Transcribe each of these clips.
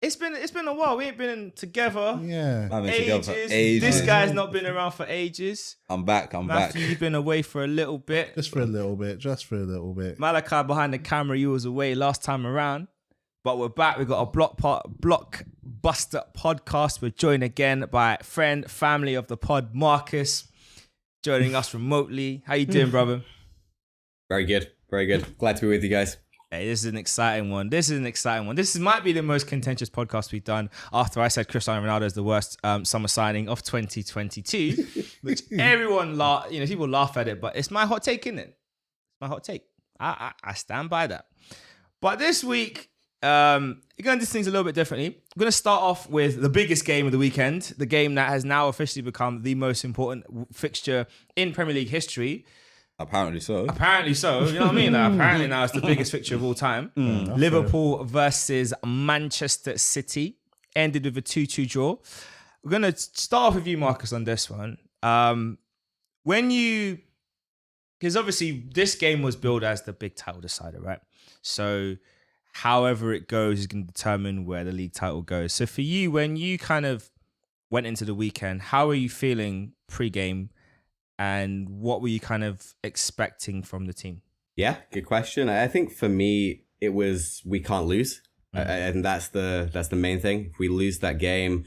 It's been a while. We ain't been together. Yeah. I've been together for Ages. ages. This guy's not been around for ages. I'm back. Matthew, you've been away for a little bit. Just for a little bit. Malachi behind the camera, you was away last time around. But we're back. We got a blockbuster podcast. We're joined again by friend, family of the pod, Markus, joining us remotely. How you doing, brother? Very good. Glad to be with you guys. Hey, this is an exciting one. This might be the most contentious podcast we've done after I said Cristiano Ronaldo is the worst summer signing of 2022, which everyone people laugh at it, but it's my hot take, isn't it? It's my hot take. I stand by that. But this week, we're going to do things a little bit differently. I'm going to start off with the biggest game of the weekend, the game that has now officially become the most important fixture in Premier League history. Apparently so. You know what I mean? Apparently now it's the biggest fixture of all time. Liverpool versus Manchester City ended with a 2-2 draw. We're going to start off with you, Markus, on this one. Because obviously this game was billed as the big title decider, right? So however it goes is going to determine where the league title goes. So for you, when you kind of went into the weekend, how are you feeling pre-game? And what were you kind of expecting from the team? Yeah, good question. I think for me, it was we can't lose. And that's the main thing. If we lose that game,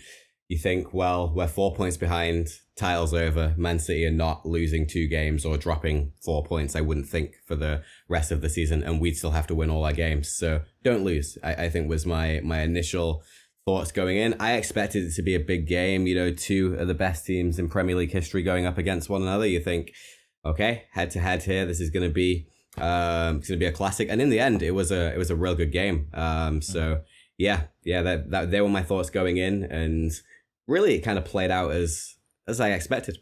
you think, well, we're 4 points behind, title's over. Man City are not losing 2 games or dropping 4 points, I wouldn't think, for the rest of the season. And we'd still have to win all our games. So don't lose, I think was my initial thoughts going in. I expected it to be a big game, 2 of the best teams in Premier League history going up against one another. You think, okay, head to head here, this is going to be a classic. And in the end, it was a real good game. So that they were my thoughts going in, and really it kind of played out as I expected.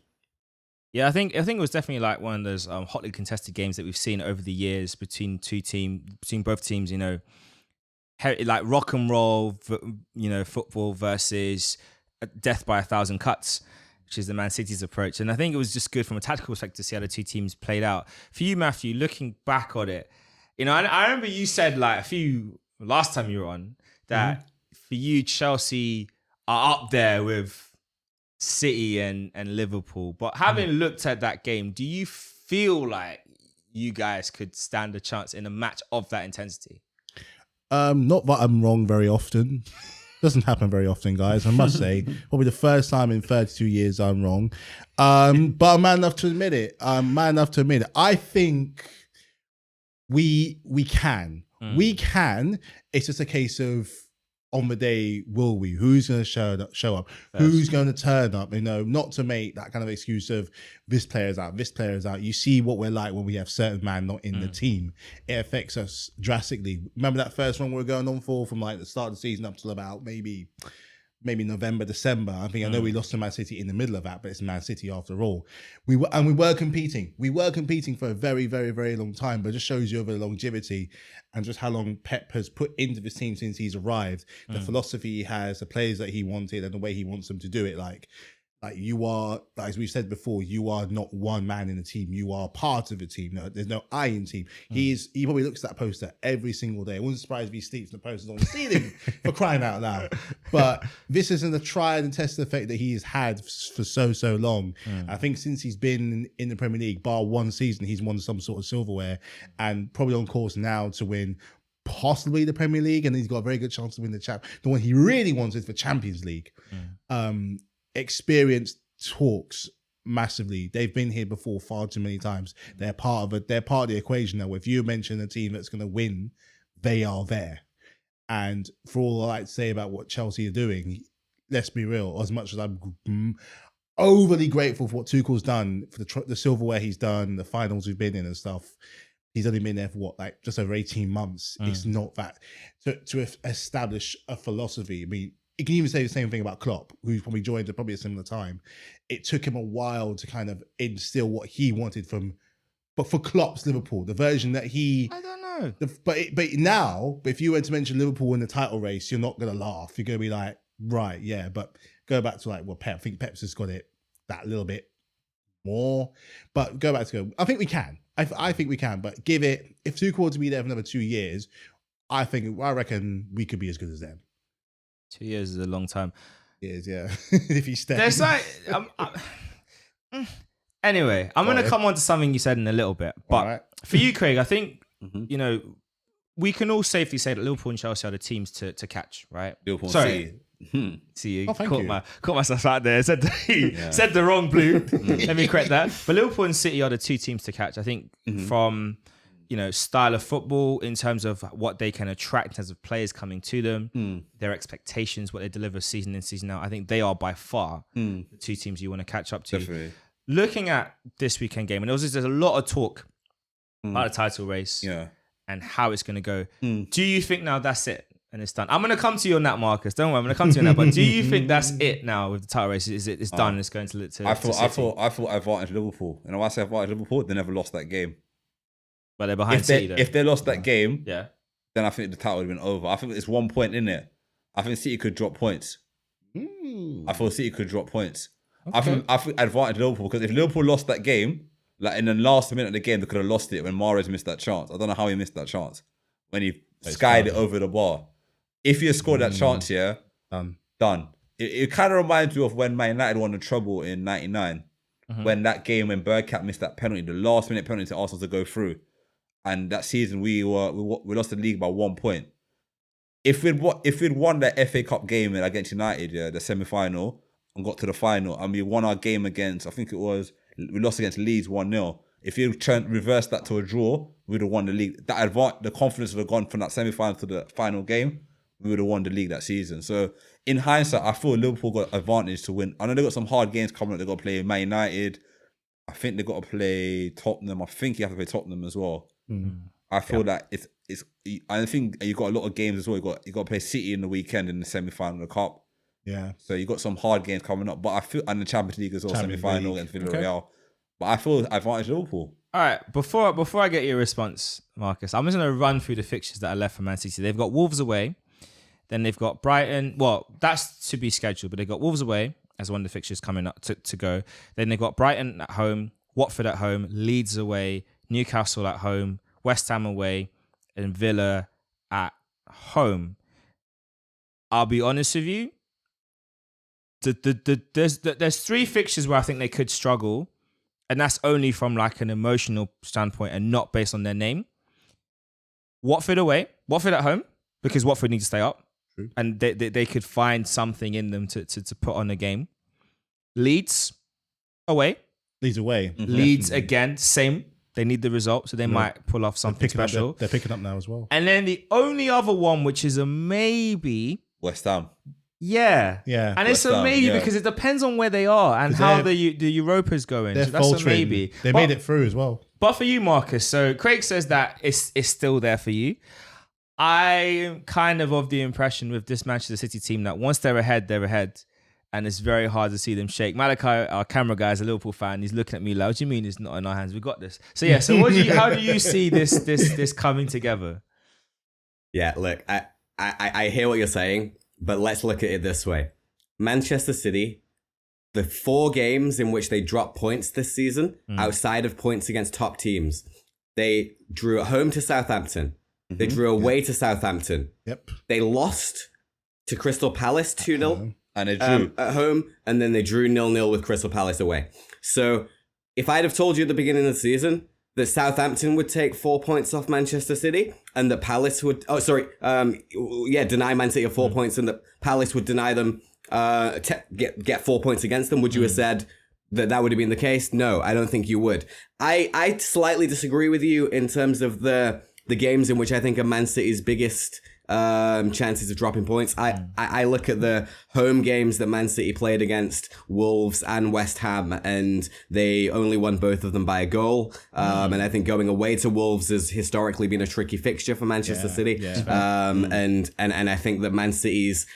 Yeah, I think it was definitely like one of those hotly contested games that we've seen over the years between both teams. Like rock and roll, football versus death by 1,000 cuts, which is the Man City's approach. And I think it was just good from a tactical perspective to see how the two teams played out. For you, Matthew, looking back on it, I remember you said last time you were on that for you, Chelsea are up there with City and Liverpool. But having looked at that game, do you feel like you guys could stand a chance in a match of that intensity? Not that I'm wrong very often. Doesn't happen very often, guys. I must say, probably the first time in 32 years I'm wrong. But I'm man enough to admit it. I think we can. We can. It's just a case of on the day, will we? Who's going to show up? Who's going to turn up? Not to make that kind of excuse of this player's out. You see what we're like when we have certain man not in the team. It affects us drastically. Remember that first one we were going on for from like the start of the season up till about maybe November, December. I know we lost to Man City in the middle of that, but it's Man City after all. We were competing. We were competing for a very, very, very long time, but it just shows you over the longevity and just how long Pep has put into this team since he's arrived, the philosophy he has, the players that he wanted and the way he wants them to do it. Like you are, as we've said before, you are not one man in the team. You are part of the team. No, there's no I in team. He probably looks at that poster every single day. I wouldn't surprise if he sleeps and the poster's on the ceiling for crying out loud. But this isn't a tried and tested effect that he has had for so long. I think since he's been in the Premier League, bar one season, he's won some sort of silverware and probably on course now to win possibly the Premier League, and he's got a very good chance to win the one he really wants is for Champions League. Experience talks massively. They've been here before far too many times. They're part of the equation now. If you mention a team that's going to win, they are there. And for all I like to say about what Chelsea are doing, let's be real. As much as I'm overly grateful for what Tuchel's done, for the silverware he's done, the finals we've been in and stuff, he's only been there for just over 18 months. It's not that to establish a philosophy. I mean, you can even say the same thing about Klopp, who's probably joined at probably a similar time. It took him a while to kind of instill what he wanted but for Klopp's Liverpool, the version that he... I don't know. But now, if you were to mention Liverpool in the title race, you're not going to laugh. You're going to be like, right, yeah. But go back to Pep. I think Pep's just got it that little bit more. But go back to I think we can. I think we can. But if Tuchel were to be there for another 2 years, I reckon we could be as good as them. 2 years is a long time. Years, yeah. If you stay. There's like, anyway, I'm going to come on to something you said in a little bit. But Alright. for you, Craig, I think, you know, we can all safely say that Liverpool and Chelsea are the teams to catch, right? Liverpool Sorry. City. See, you Oh, thank caught, you. caught myself out there. Said the wrong blue. Let me correct that. But Liverpool and City are the two teams to catch. I think from, you know, style of football in terms of what they can attract in terms of players coming to them, their expectations, what they deliver season in, season out. I think they are by far the two teams you want to catch up to. Definitely. Looking at this weekend game, and there's a lot of talk about the title race Yeah. and how it's going to go. Do you think now that's it and it's done? I'm going to come to you on that, Marcus. Don't worry, I'm going to come to you on that. But do you think that's it now with the title race? It's done and it's going to I City? thought advantage Liverpool. And when I say advantage Liverpool, they never lost that game. But they're behind City, though. If they lost that game, Yeah. then I think the title would have been over. I think it's 1 point in it. I think City could drop points. I thought City could drop points. I think advantage Liverpool, because if Liverpool lost that game, like in the last minute of the game, they could have lost it when Mahrez missed that chance. I don't know how he missed that chance when he skied it over the bar. If he had scored that chance, done. It kind of reminds you of when Man United won the treble in '99, when that game when Bergkamp missed that penalty, the last minute penalty to Arsenal to go through, and that season we lost the league by 1 point. If we'd won that FA Cup game against United, the semi-final, and got to the final, and we won our game against, I think it was, we lost against Leeds 1-0. If you reversed that to a draw, we'd have won the league. The confidence would have gone from that semi-final to the final game. We would have won the league that season. So in hindsight, I feel Liverpool got advantage to win. I know they got some hard games coming up. They got to play Man United. I think they got to play Tottenham. I think you have to play Tottenham as well. I feel that it's. I think you got a lot of games as well. You got to play City in the weekend in the semi-final of the Cup. Yeah. So you got some hard games coming up, but I feel, and the Champions League as well, Champions semi-final League. against Villarreal. But I feel advantage Liverpool. All right, before I get your response, Marcus, I'm just going to run through the fixtures that are left for Man City. They've got Wolves away, then they've got Brighton. Well, that's to be scheduled, but they've got Wolves away as one of the fixtures coming up to go. Then they've got Brighton at home, Watford at home, Leeds away, Newcastle at home, West Ham away, and Villa at home. I'll be honest with you. There's three fixtures where I think they could struggle, and that's only from like an emotional standpoint and not based on their name. Watford away, Watford at home, because Watford need to stay up. True. And they could find something in them to put on a game. Leeds away. Leeds away. Leeds again, same. They need the result, so they might pull off something special. They're picking up now as well. And then the only other one, which is a maybe, West Ham. Yeah. And it's a maybe because it depends on where they are and how the Europa's going. They're So that's faltering. a maybe. They made it through as well. But for you, Marcus, so Craig says that it's still there for you. I'm kind of the impression with this Manchester City team that once they're ahead, they're ahead. And it's very hard to see them shake. Malachi, our camera guy, is a Liverpool fan. He's looking at me like, what do you mean it's not in our hands? We got this. So yeah, so how do you see this coming together? Yeah, look, I hear what you're saying, but let's look at it this way. Manchester City, the 4 games in which they dropped points this season, outside of points against top teams, they drew at home to Southampton. They drew away to Southampton. Yep. They lost to Crystal Palace 2-0. And they drew. At home, and then they drew 0-0 with Crystal Palace away. So if I'd have told you at the beginning of the season that Southampton would take 4 points off Manchester City and that Palace would, deny Man City of 4 points and that Palace would deny them, get 4 points against them, would you have said that would have been the case? No, I don't think you would. I slightly disagree with you in terms of the games in which I think are Man City's biggest chances of dropping points. I look at the home games that Man City played against Wolves and West Ham, and they only won both of them by a goal. And I think going away to Wolves has historically been a tricky fixture for Manchester City. And I think that Man City's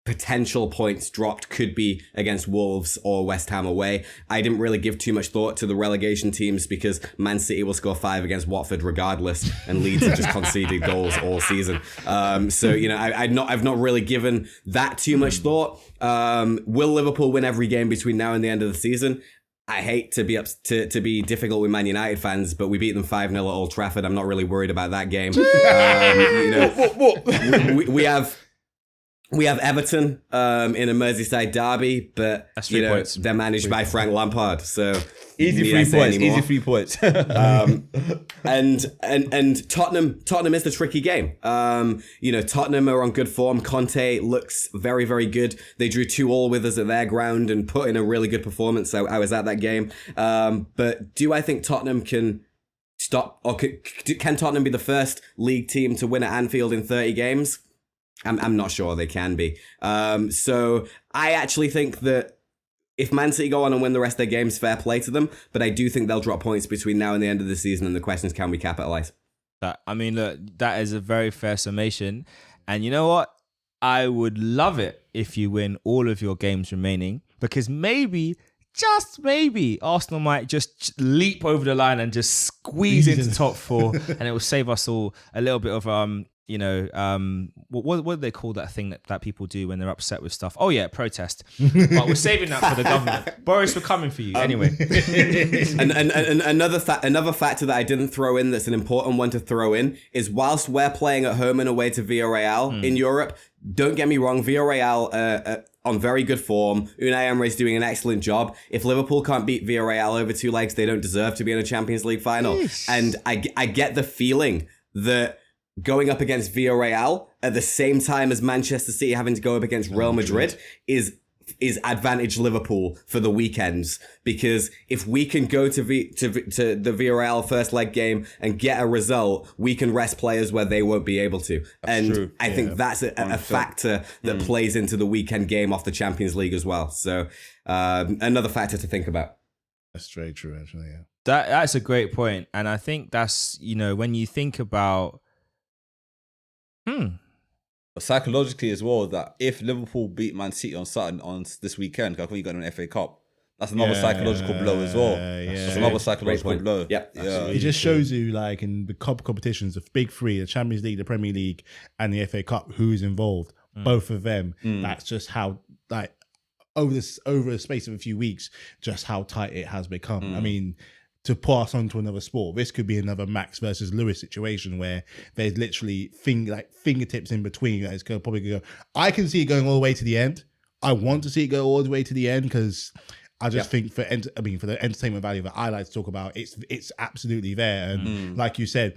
potential points dropped could be against Wolves or West Ham away. I didn't really give too much thought to the relegation teams because Man City will score 5 against Watford regardless, and Leeds have just conceded goals all season. So you know, I've not really given that too much thought. Will Liverpool win every game between now and the end of the season? I hate to be to be difficult with Man United fans, but we beat them 5-0 at Old Trafford. I'm not really worried about that game. We have We have Everton in a Merseyside derby, but That's 3 points. they're managed by Frank Lampard, so Easy need I 3 say points. anymore? Easy 3 points. And Tottenham is the tricky game. Tottenham are on good form. Conte looks very, very good. They drew 2-2 with us at their ground and put in a really good performance. So I was at that game. But do I think Tottenham can stop, or can Tottenham be the first league team to win at Anfield in 30 games? I'm not sure they can be. So I actually think that if Man City go on and win the rest of their games, fair play to them. But I do think they'll drop points between now and the end of the season. And the question is, can we capitalize? Look, that is a very fair summation. And you know what? I would love it if you win all of your games remaining, because maybe, just maybe, Arsenal might just leap over the line and just squeeze into top 4, and it will save us all a little bit of what do they call that thing that people do when they're upset with stuff? Oh yeah, protest. But we're saving that for the government. Boris, we're coming for you anyway. and another factor that I didn't throw in, that's an important one to throw in, is whilst we're playing at home and away to Villarreal in Europe, don't get me wrong, Villarreal on very good form. Unai Emery's doing an excellent job. If Liverpool can't beat Villarreal over 2 legs, they don't deserve to be in a Champions League final. Yeesh. And I get the feeling that going up against Villarreal at the same time as Manchester City having to go up against Real Madrid is advantage Liverpool for the weekends, because if we can go to the Villarreal first leg game and get a result, we can rest players where they won't be able to. That's true. I think that's a factor that plays into the weekend game off the Champions League as well. So another factor to think about. That's very true, actually. Yeah, that's a great point, and I think that's when you think about. But psychologically as well, that if Liverpool beat Man City on this weekend, I think you got an FA Cup. That's another psychological blow as well. That's another psychological blow. Yeah. It just shows you, like, in the cup competitions, the big 3, the Champions League, the Premier League, and the FA Cup, who's involved. Both of them. That's just how, like, over a space of a few weeks, just how tight it has become. I mean, to pass on to another sport, this could be another Max versus Lewis situation where there's literally fingertips in between that is probably going to go. I can see it going all the way to the end. I want to see it go all the way to the end, because I just think for the entertainment value that I like to talk about, it's absolutely there. And like you said,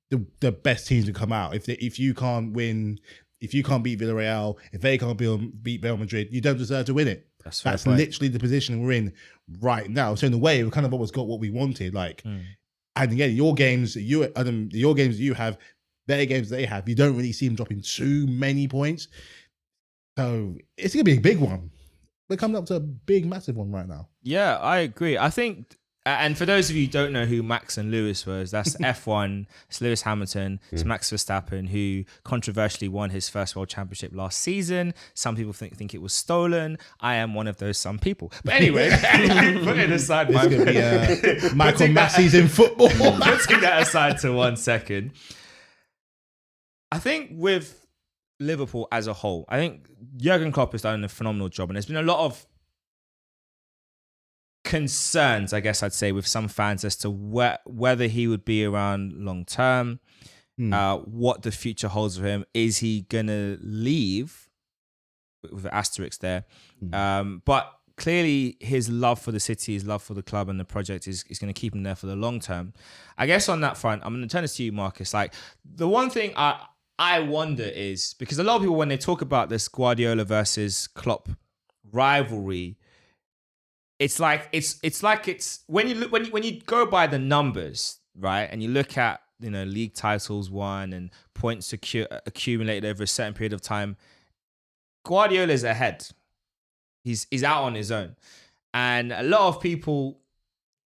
the best teams will come out. If you can't win, if you can't beat Villarreal, if they can't beat Real Madrid, you don't deserve to win it. That's literally the position we're in right now. So in a way, we kind of always got what we wanted. Like, and again, your games that you have, their games they have, you don't really see them dropping too many points. So it's gonna be a big one. We're coming up to a big, massive one right now. Yeah, I agree. I think, and for those of you who don't know who Max and Lewis was, that's F1. It's Lewis Hamilton. It's Max Verstappen, who controversially won his first World Championship last season. Some people think it was stolen. I am one of those some people. But anyway, put it aside. This could be Michael Massey's in football. Putting that aside to 1 second. I think with Liverpool as a whole, I think Jurgen Klopp has done a phenomenal job, and there's been a lot of concerns, I guess I'd say, with some fans as to whether he would be around long term, what the future holds for him. Is he gonna leave, with an asterisk there? But clearly his love for the city, his love for the club and the project is going to keep him there for the long term. I guess on that front, I'm going to turn this to you, Marcus. Like, the one thing I wonder is, because a lot of people, when they talk about this Guardiola versus Klopp rivalry, it's like when you go by the numbers, right, and you look at league titles won and points accumulated over a certain period of time, Guardiola's ahead. He's out on his own, and a lot of people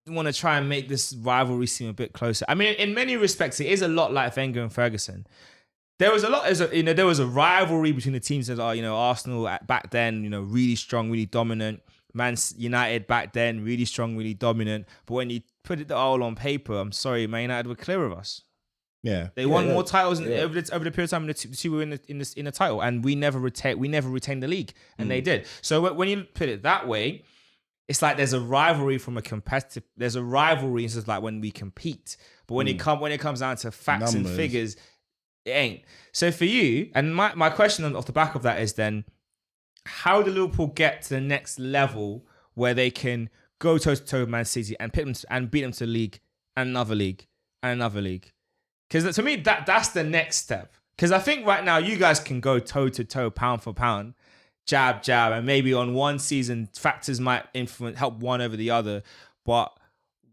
want to try and make this rivalry seem a bit closer. I mean, in many respects, it is a lot like Wenger and Ferguson. There was a rivalry between the teams that are, Arsenal back then, really strong, really dominant. Man United back then, really strong, really dominant. But when you put it all on paper, I'm sorry, Man United were clear of us. Yeah, they won more titles over the period of time. The two were in the title, and we never retained the league, and they did. So when you put it that way, it's like there's a rivalry from a competitive. There's a rivalry, it's just like when we compete. But when it comes down to facts and figures, It ain't. So for you, and my question off the back of that is then, how do Liverpool get to the next level where they can go toe to toe with Man City and pit them and beat them to the league and another league and another league? Because to me, that's the next step. Because I think right now you guys can go toe to toe, pound for pound, jab, and maybe on one season factors might help one over the other. But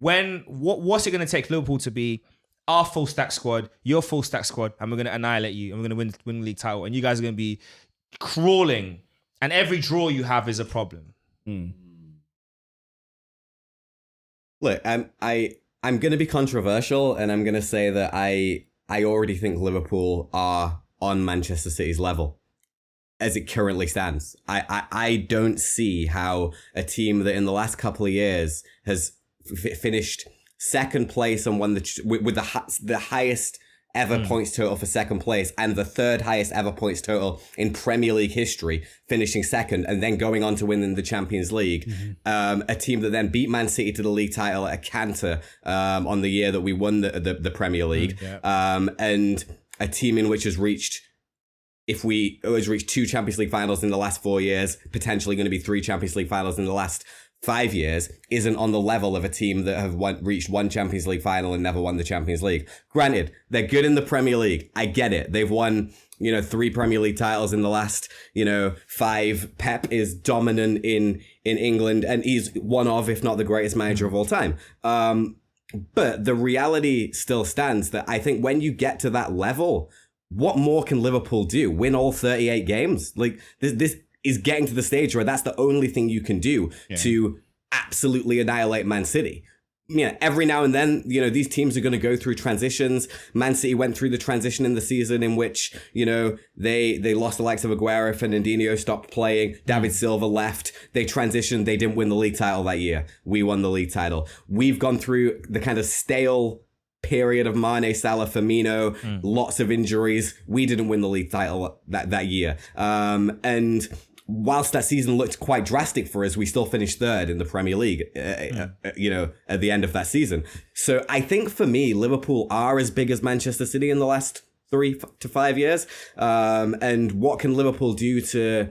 what's it going to take Liverpool to be our full stack squad, your full stack squad, and we're going to annihilate you and we're going to win the league title, and you guys are going to be crawling, and every draw you have is a problem. Look, I'm going to be controversial, and I'm going to say that I already think Liverpool are on Manchester City's level as it currently stands. I don't see how a team that in the last couple of years has finished second place and won with the highest ever points total for second place and the third highest ever points total in Premier League history, finishing second and then going on to win in the Champions League. A team that then beat Man City to the league title at a canter on the year that we won the Premier League. And a team in which has reached, reached 2 Champions League finals in the last 4 years, potentially going to be 3 Champions League finals in the last 5 years, isn't on the level of a team that have reached 1 Champions League final and never won the Champions League. Granted, they're good in the Premier League. I get it. They've won, 3 Premier League titles in the last, 5. Pep is dominant in England, and he's one of, if not the greatest manager of all time. But the reality still stands that I think when you get to that level, what more can Liverpool do? Win all 38 games? Like, this is getting to the stage where that's the only thing you can do to absolutely annihilate Man City. Every now and then, these teams are going to go through transitions. Man City went through the transition in the season in which, they lost the likes of Aguero, Fernandinho stopped playing, David Silva left. They transitioned. They didn't win the league title that year. We won the league title. We've gone through the kind of stale period of Mane, Salah, Firmino, lots of injuries. We didn't win the league title that year. And whilst that season looked quite drastic for us, we still finished 3rd in the Premier League, at the end of that season. So I think for me, Liverpool are as big as Manchester City in the last 3 to 5 years. And what can Liverpool do to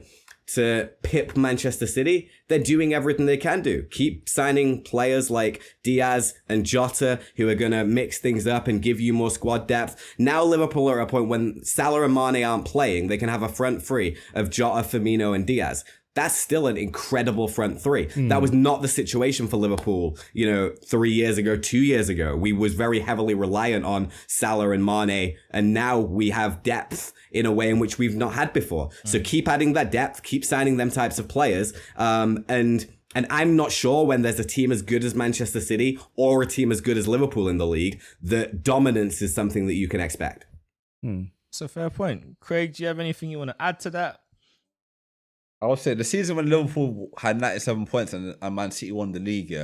pip Manchester City? They're doing everything they can do. Keep signing players like Diaz and Jota who are going to mix things up and give you more squad depth. Now Liverpool are at a point when Salah and Mane aren't playing, they can have a front three of Jota, Firmino and Diaz. That's still an incredible front three. That was not the situation for Liverpool, 3 years ago, 2 years ago. We was very heavily reliant on Salah and Mane, and now we have depth in a way in which we've not had before. So keep adding that depth, keep signing them types of players, and I'm not sure when there's a team as good as Manchester City or a team as good as Liverpool in the league, that dominance is something that you can expect. It's a fair point. Craig, do you have anything you want to add to that? I would say the season when Liverpool had 97 points and Man City won the league,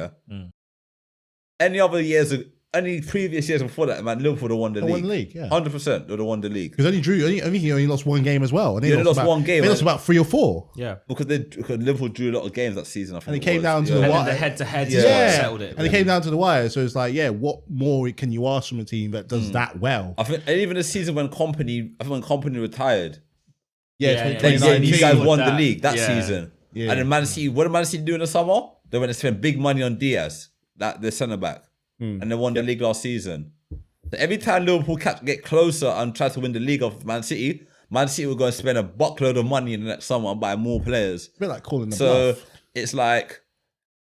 any previous years before that, man, Liverpool would have won the league. Won the league, yeah. 100% would have won the league. Because I think he only lost 1 game as well. And they lost 1 game. They lost about 3 or 4. Yeah. Because Liverpool drew a lot of games that season, I think. And it came down to the And wire. then the head-to-head settled it. And it came down to the wire. So it's like, what more can you ask from a team that does that well? I think, and even the season when Company retired, you 2019. guys won the league that season. Yeah. And then Man City, what did Man City do in the summer? They went and spent big money on Diaz, the centre back, and they won the league last season. So every time Liverpool get closer and try to win the league of Man City will go and spend a buckload of money in the next summer and buy more players. A bit like calling the So bluff. it's like,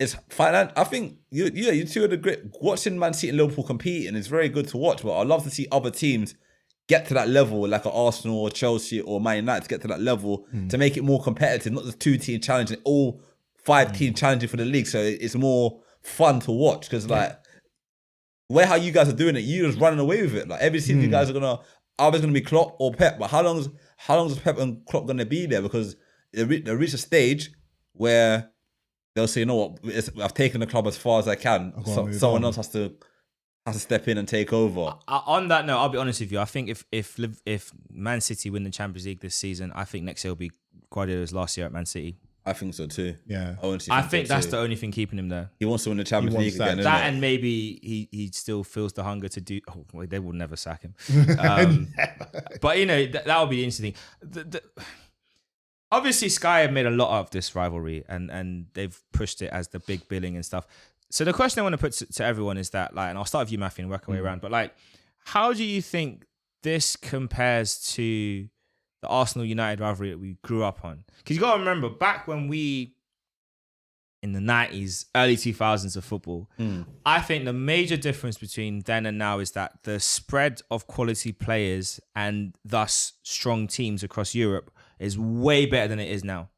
it's fine. I think you two are the great. Watching Man City and Liverpool compete, and it's very good to watch. But I love to see other teams get to that level, like an Arsenal or Chelsea or Man United, to get to that level to make it more competitive, not just 2 teams challenging, all 5 teams challenging for the league. So it's more fun to watch because how you guys are doing it, you just running away with it. Like every season, you guys are either gonna be Klopp or Pep. But how long is Pep and Klopp gonna be there? Because they reach a stage where they'll say, you know what, I've taken the club as far as I can. So someone else has to step in and take over. On that note, I'll be honest with you. I think if Man City win the Champions League this season, I think next year will be Guardiola's last year at Man City. I think so too. Yeah. I think that's the only thing keeping him there. He wants to win the Champions wants League that. again. That innit? and maybe he still feels the hunger to do. Oh, well, they will never sack him. But that would be the interesting thing. Obviously, Sky have made a lot of this rivalry and they've pushed it as the big billing and stuff. So the question I want to put to everyone is that, like, and I'll start with you, Matthew, and work our way around. But like, how do you think this compares to the Arsenal United rivalry that we grew up on? Because you got to remember, back when in the 90s, early 2000s of football, I think the major difference between then and now is that the spread of quality players and thus strong teams across Europe is way better than it is now.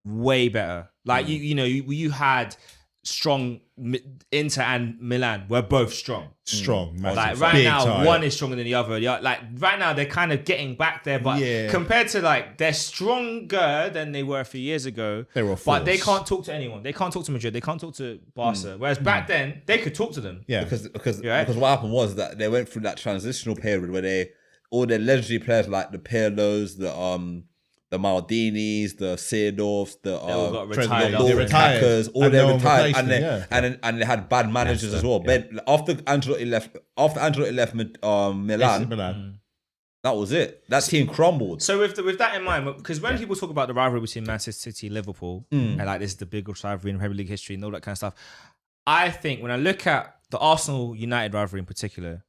Way better. Like, you had strong Inter and Milan were both strong. Strong. Like right now, one is stronger than the other. Like right now, they're kind of getting back there, but compared to like they're stronger than they were a few years ago. They were, but they can't talk to anyone. They can't talk to Madrid. They can't talk to Barca. Whereas back then, they could talk to them. Yeah, because what happened was that they went through that transitional period where all their legendary players like the Pirlos, the Maldinis, the Seedorfs, They all got retired. Packers, all they retired, them, and they had bad managers as well. Yeah. But after Ancelotti left Milan, that was it. That team crumbled. So with that in mind, because when people talk about the rivalry between Manchester City and Liverpool, and like this is the biggest rivalry in Premier League history and all that kind of stuff, I think when I look at the Arsenal United rivalry in particular,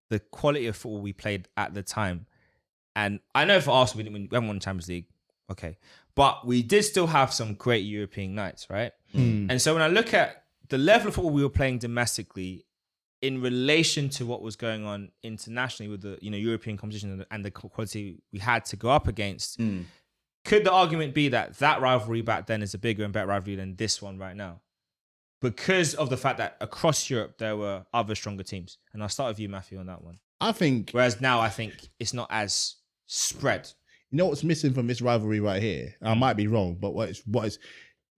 the quality of football we played at the time. And I know for Arsenal, we haven't won the Champions League, okay, but we did still have some great European nights, right? And so when I look at the level of football we were playing domestically in relation to what was going on internationally with the European competition and the quality we had to go up against, could the argument be that rivalry back then is a bigger and better rivalry than this one right now? Because of the fact that across Europe there were other stronger teams. And I'll start with you, Matthew, on that one. I think. Whereas now I think it's not as spread. You know what's missing from this rivalry right here? I might be wrong, but what is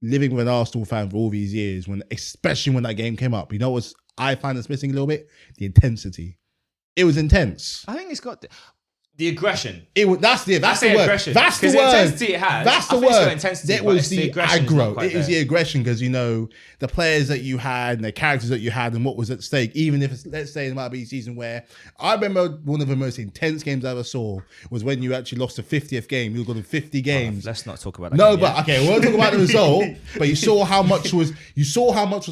living with an Arsenal fan for all these years, especially when that game came up, you know what I find that's missing a little bit? The intensity. It was intense. I think it's got the aggression. That's the word. Aggression. That's the word. Intensity it has. That's the I think word. It's got intensity, it was the aggro. It is the aggression because the players that you had and the characters that you had and what was at stake. Even if it's, let's say it might be a season where I remember one of the most intense games I ever saw was when you actually lost the 50th game. You got in 50 games. Let's not talk about that. No, but okay, we won't talk about the result. But you saw how much was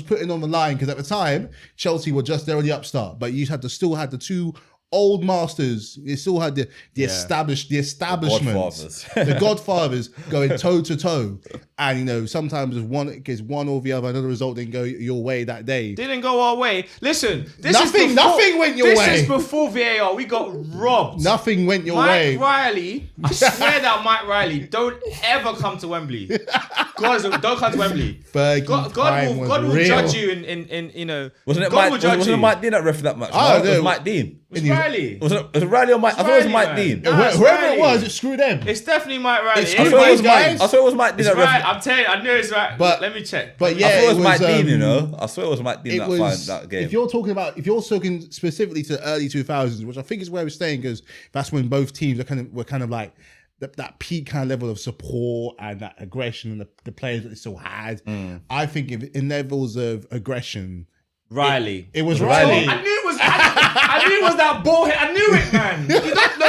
putting on the line because at the time Chelsea were just there on the upstart, but you still had the two old masters. You still had the establishment, the Godfathers going toe to toe, and sometimes if one gets one or the other, another result didn't go your way that day. Didn't go our way. Listen, nothing went your way. This is before VAR. We got robbed. Nothing went your way. Mike Riley, I swear that Mike Riley, don't ever come to Wembley. God, don't come to Wembley. God will judge you in Wasn't it Wasn't Mike Dean that refereed that match? Oh, It was Mike Dean. It's Riley. Was it Riley or Mike? I thought it was Mike Dean. Whoever it was, screw them. It's definitely Mike Riley. I thought it was Mike Dean. Right. I'm telling you, I knew it's right. But let me check. But yeah, I thought it was Mike Dean. I swear it was Mike Dean that game. If you're talking specifically to the early 2000s, which I think is where we're staying, because that's when both teams were kind of like that peak kind of level of support and that aggression and the players that they still had. I think in levels of aggression, Riley. It was Riley. I knew it was. I knew it was that ballhead. I knew it, man.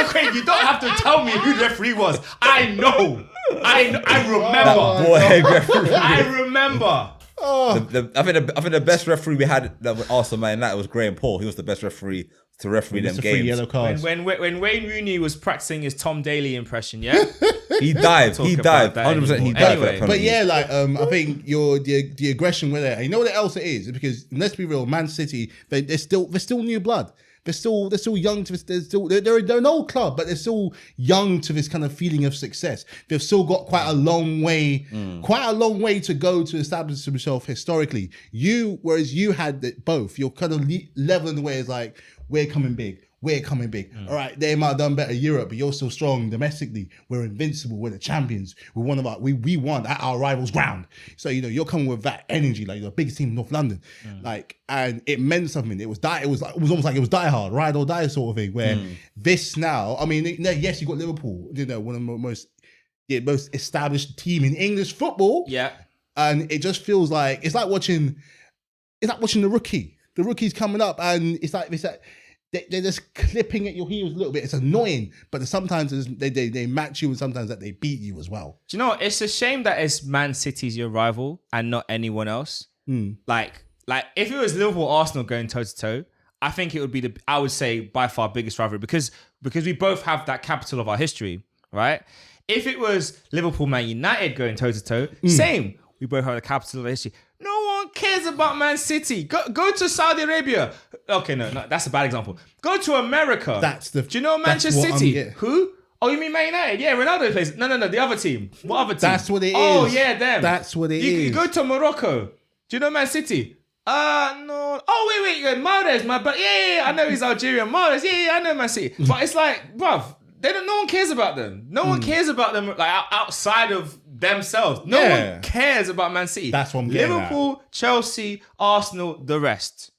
Craig. You don't have to tell me who the referee was. I know. I remember. That ballhead referee. I remember. I think the best referee we had that was Arsenal Man United was Graham Paul. He was the best referee to referee them games. Yellow cards. When Wayne Rooney was practicing his Tom Daly impression, yeah, he dived. 100%. He died. Anyway, but yeah, I think the aggression with it. You know what else it is? Because let's be real, Man City, they're still new blood. They're still young to this. They're an old club, but they're still young to this kind of feeling of success. They've still got quite a long way to go to establish themselves historically. Whereas you had both. You're kind of leveling the way as like, we're coming big. All right, they might have done better in Europe, but you're still strong domestically. We're invincible. We're the champions. We won at our rivals' ground. So you're coming with that energy, like you're the biggest team in North London, and it meant something. It was almost like it was Die Hard, ride or die sort of thing. Where this now, I mean, yes, you got Liverpool, one of the most the most established team in English football. Yeah. And it just feels like it's like watching the rookie. The rookie's coming up, and it's like they're just clipping at your heels a little bit. It's annoying, but sometimes they match you, and sometimes that they beat you as well. Do you know what? It's a shame that it's Man City's your rival and not anyone else. Like if it was Liverpool Arsenal going toe to toe, I think it would be I would say by far biggest rivalry because we both have that capital of our history, right? If it was Liverpool Man United going toe to toe, same. We both have the capital of our history. No one cares about Man City. Go to Saudi Arabia. Okay, no, that's a bad example. Go to America. Do you know Manchester City? Who? Oh, you mean Man United? Yeah, Ronaldo plays. No, the other team. What other team? That's what it is. Oh, yeah, them. That's what it is. You go to Morocco. Do you know Man City? No. Oh, wait. Mahrez, yeah, I know he's Algerian. Mahrez, yeah, I know Man City. But it's like, bruv, no one cares about them. No one cares about them like outside of themselves. No one cares about Man City. That's what I'm getting Liverpool, at. Chelsea, Arsenal, the rest.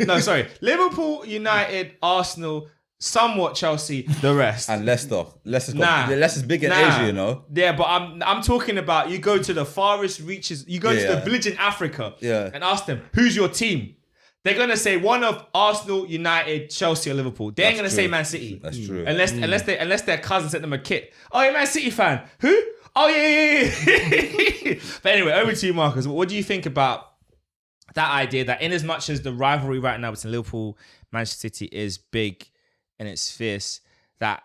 No, sorry. Liverpool, United, Arsenal, somewhat Chelsea, the rest. And Leicester. Leicester's big in Asia, you know. Yeah, but I'm talking about you go to the farthest reaches. You go to the village in Africa and ask them, who's your team? They're going to say one of Arsenal, United, Chelsea, or Liverpool. They ain't going to say Man City. That's true. Unless their cousin sent them a kit. Oh, you're a Man City fan. Who? Oh, yeah. But anyway, over to you, Marcus. What do you think about that idea that in as much as the rivalry right now between Liverpool Manchester City is big and it's fierce, that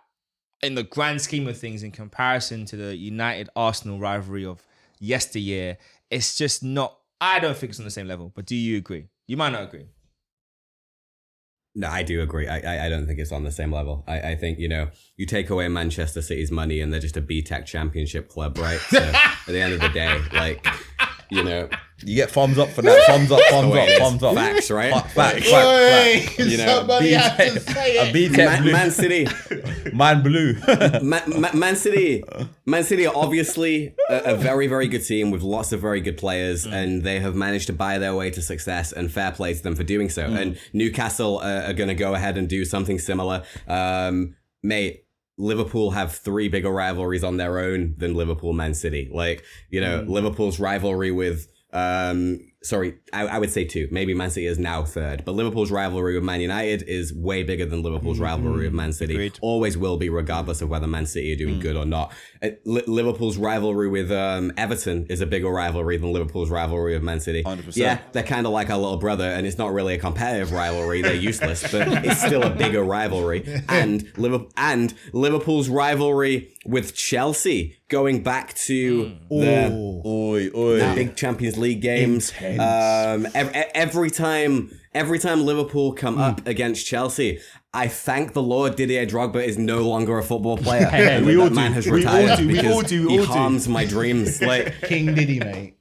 in the grand scheme of things, in comparison to the United-Arsenal rivalry of yesteryear, it's just not, I don't think it's on the same level. But do you agree? You might not agree. No, I do agree. I don't think it's on the same level. I think, you take away Manchester City's money and they're just a B-Tech championship club, right? So at the end of the day, you get thumbs up for that. Thumbs up. Facts, right? Facts. Somebody has to say it. A B-Tech blue. Man City. Man blue. Man City are obviously a very, very good team with lots of very good players, and they have managed to buy their way to success, and fair play to them for doing so. And Newcastle are going to go ahead and do something similar. Mate, Liverpool have 3 bigger rivalries on their own than Liverpool Man City. Liverpool's rivalry with I would say 2. Maybe Man City is now 3rd. But Liverpool's rivalry with Man United is way bigger than Liverpool's rivalry with Man City. Agreed. Always will be, regardless of whether Man City are doing good or not. Liverpool's rivalry with Everton is a bigger rivalry than Liverpool's rivalry with Man City. 100%. Yeah, they're kind of like our little brother, and it's not really a competitive rivalry. They're useless, but it's still a bigger rivalry. And Liverpool's rivalry with Chelsea, going back to the big Champions League games. Every time Liverpool come up against Chelsea, I thank the Lord Didier Drogba is no longer a football player. And that man has retired because he harms my dreams. Like King Diddy, mate.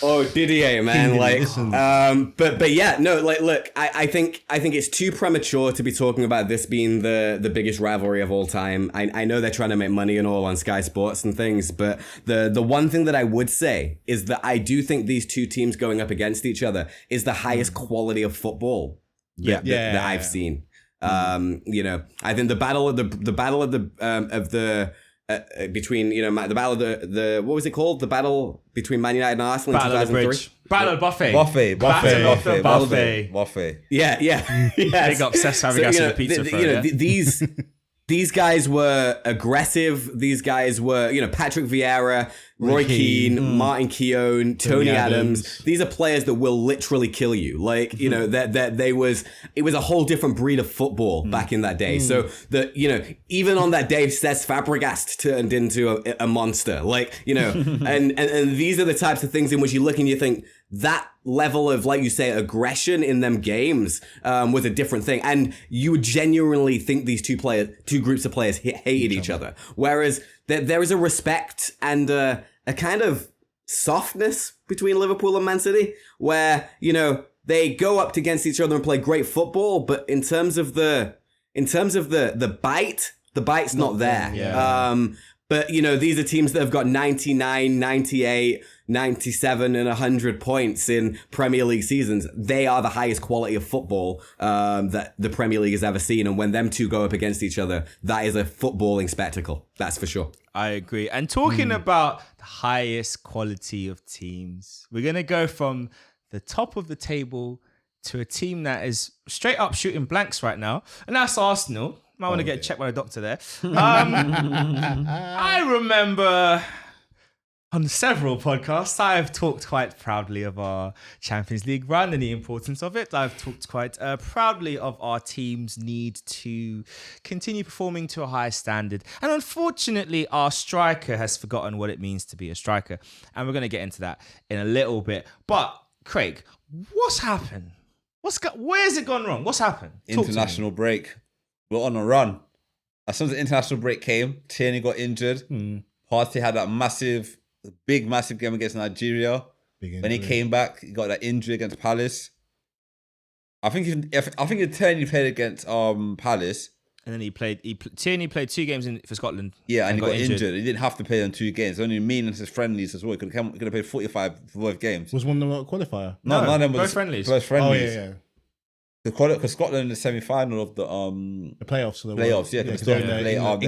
Oh, Didier, man. King like, Diddy, listen. but yeah, no, like, look, I think it's too premature to be talking about this being the biggest rivalry of all time. I know they're trying to make money and all on Sky Sports and things, but the one thing that I would say is that I do think these two teams going up against each other is the highest quality of football that I've seen. I think the battle of the between the battle of the what was it called? The battle between Man United and Arsenal in 2003. Battle of Buffet. Buffet. Yeah. Big up Cesc Fabregas and the pizza throw. These guys were aggressive. These guys were, Patrick Vieira, Roy Keane, Martin Keown, Tony Adams. These are players that will literally kill you. Like, it was a whole different breed of football back in that day. So even on that day, Cesc Fabregas turned into a monster. Like, and these are the types of things in which you look and you think that level of, like you say, aggression in them games was a different thing. And you would genuinely think these two groups of players hated each other. Whereas there is a respect and a kind of softness between Liverpool and Man City where, they go up against each other and play great football. But in terms of the bite, the bite's not there. Yeah. But, these are teams that have got 99, 98, 97 and 100 points in Premier League seasons. They are the highest quality of football that the Premier League has ever seen. And when them two go up against each other, that is a footballing spectacle. That's for sure. I agree. And talking about the highest quality of teams, we're going to go from the top of the table to a team that is straight up shooting blanks right now. And that's Arsenal. Might want to get checked by the doctor there. I remember on several podcasts, I've talked quite proudly of our Champions League run and the importance of it. I've talked quite proudly of our team's need to continue performing to a high standard. And unfortunately, our striker has forgotten what it means to be a striker. And we're going to get into that in a little bit. But, Craig, what's happened? Where's it gone wrong? What's happened? International break. We're on a run. As soon as the international break came, Tierney got injured. Partey had that big game against Nigeria. When he came back, he got that injury against Palace. I think Tierney played against Palace. And then Tierney played 2 games for Scotland. Yeah, and he got injured. He didn't have to play them 2 games. Only meaning his friendlies as well. He could have played 45 for both games. Was one of them a qualifier? No, none of them both friendlies. Both friendlies. Oh, yeah. Because Scotland in the semi-final of the playoffs. So yeah, because they got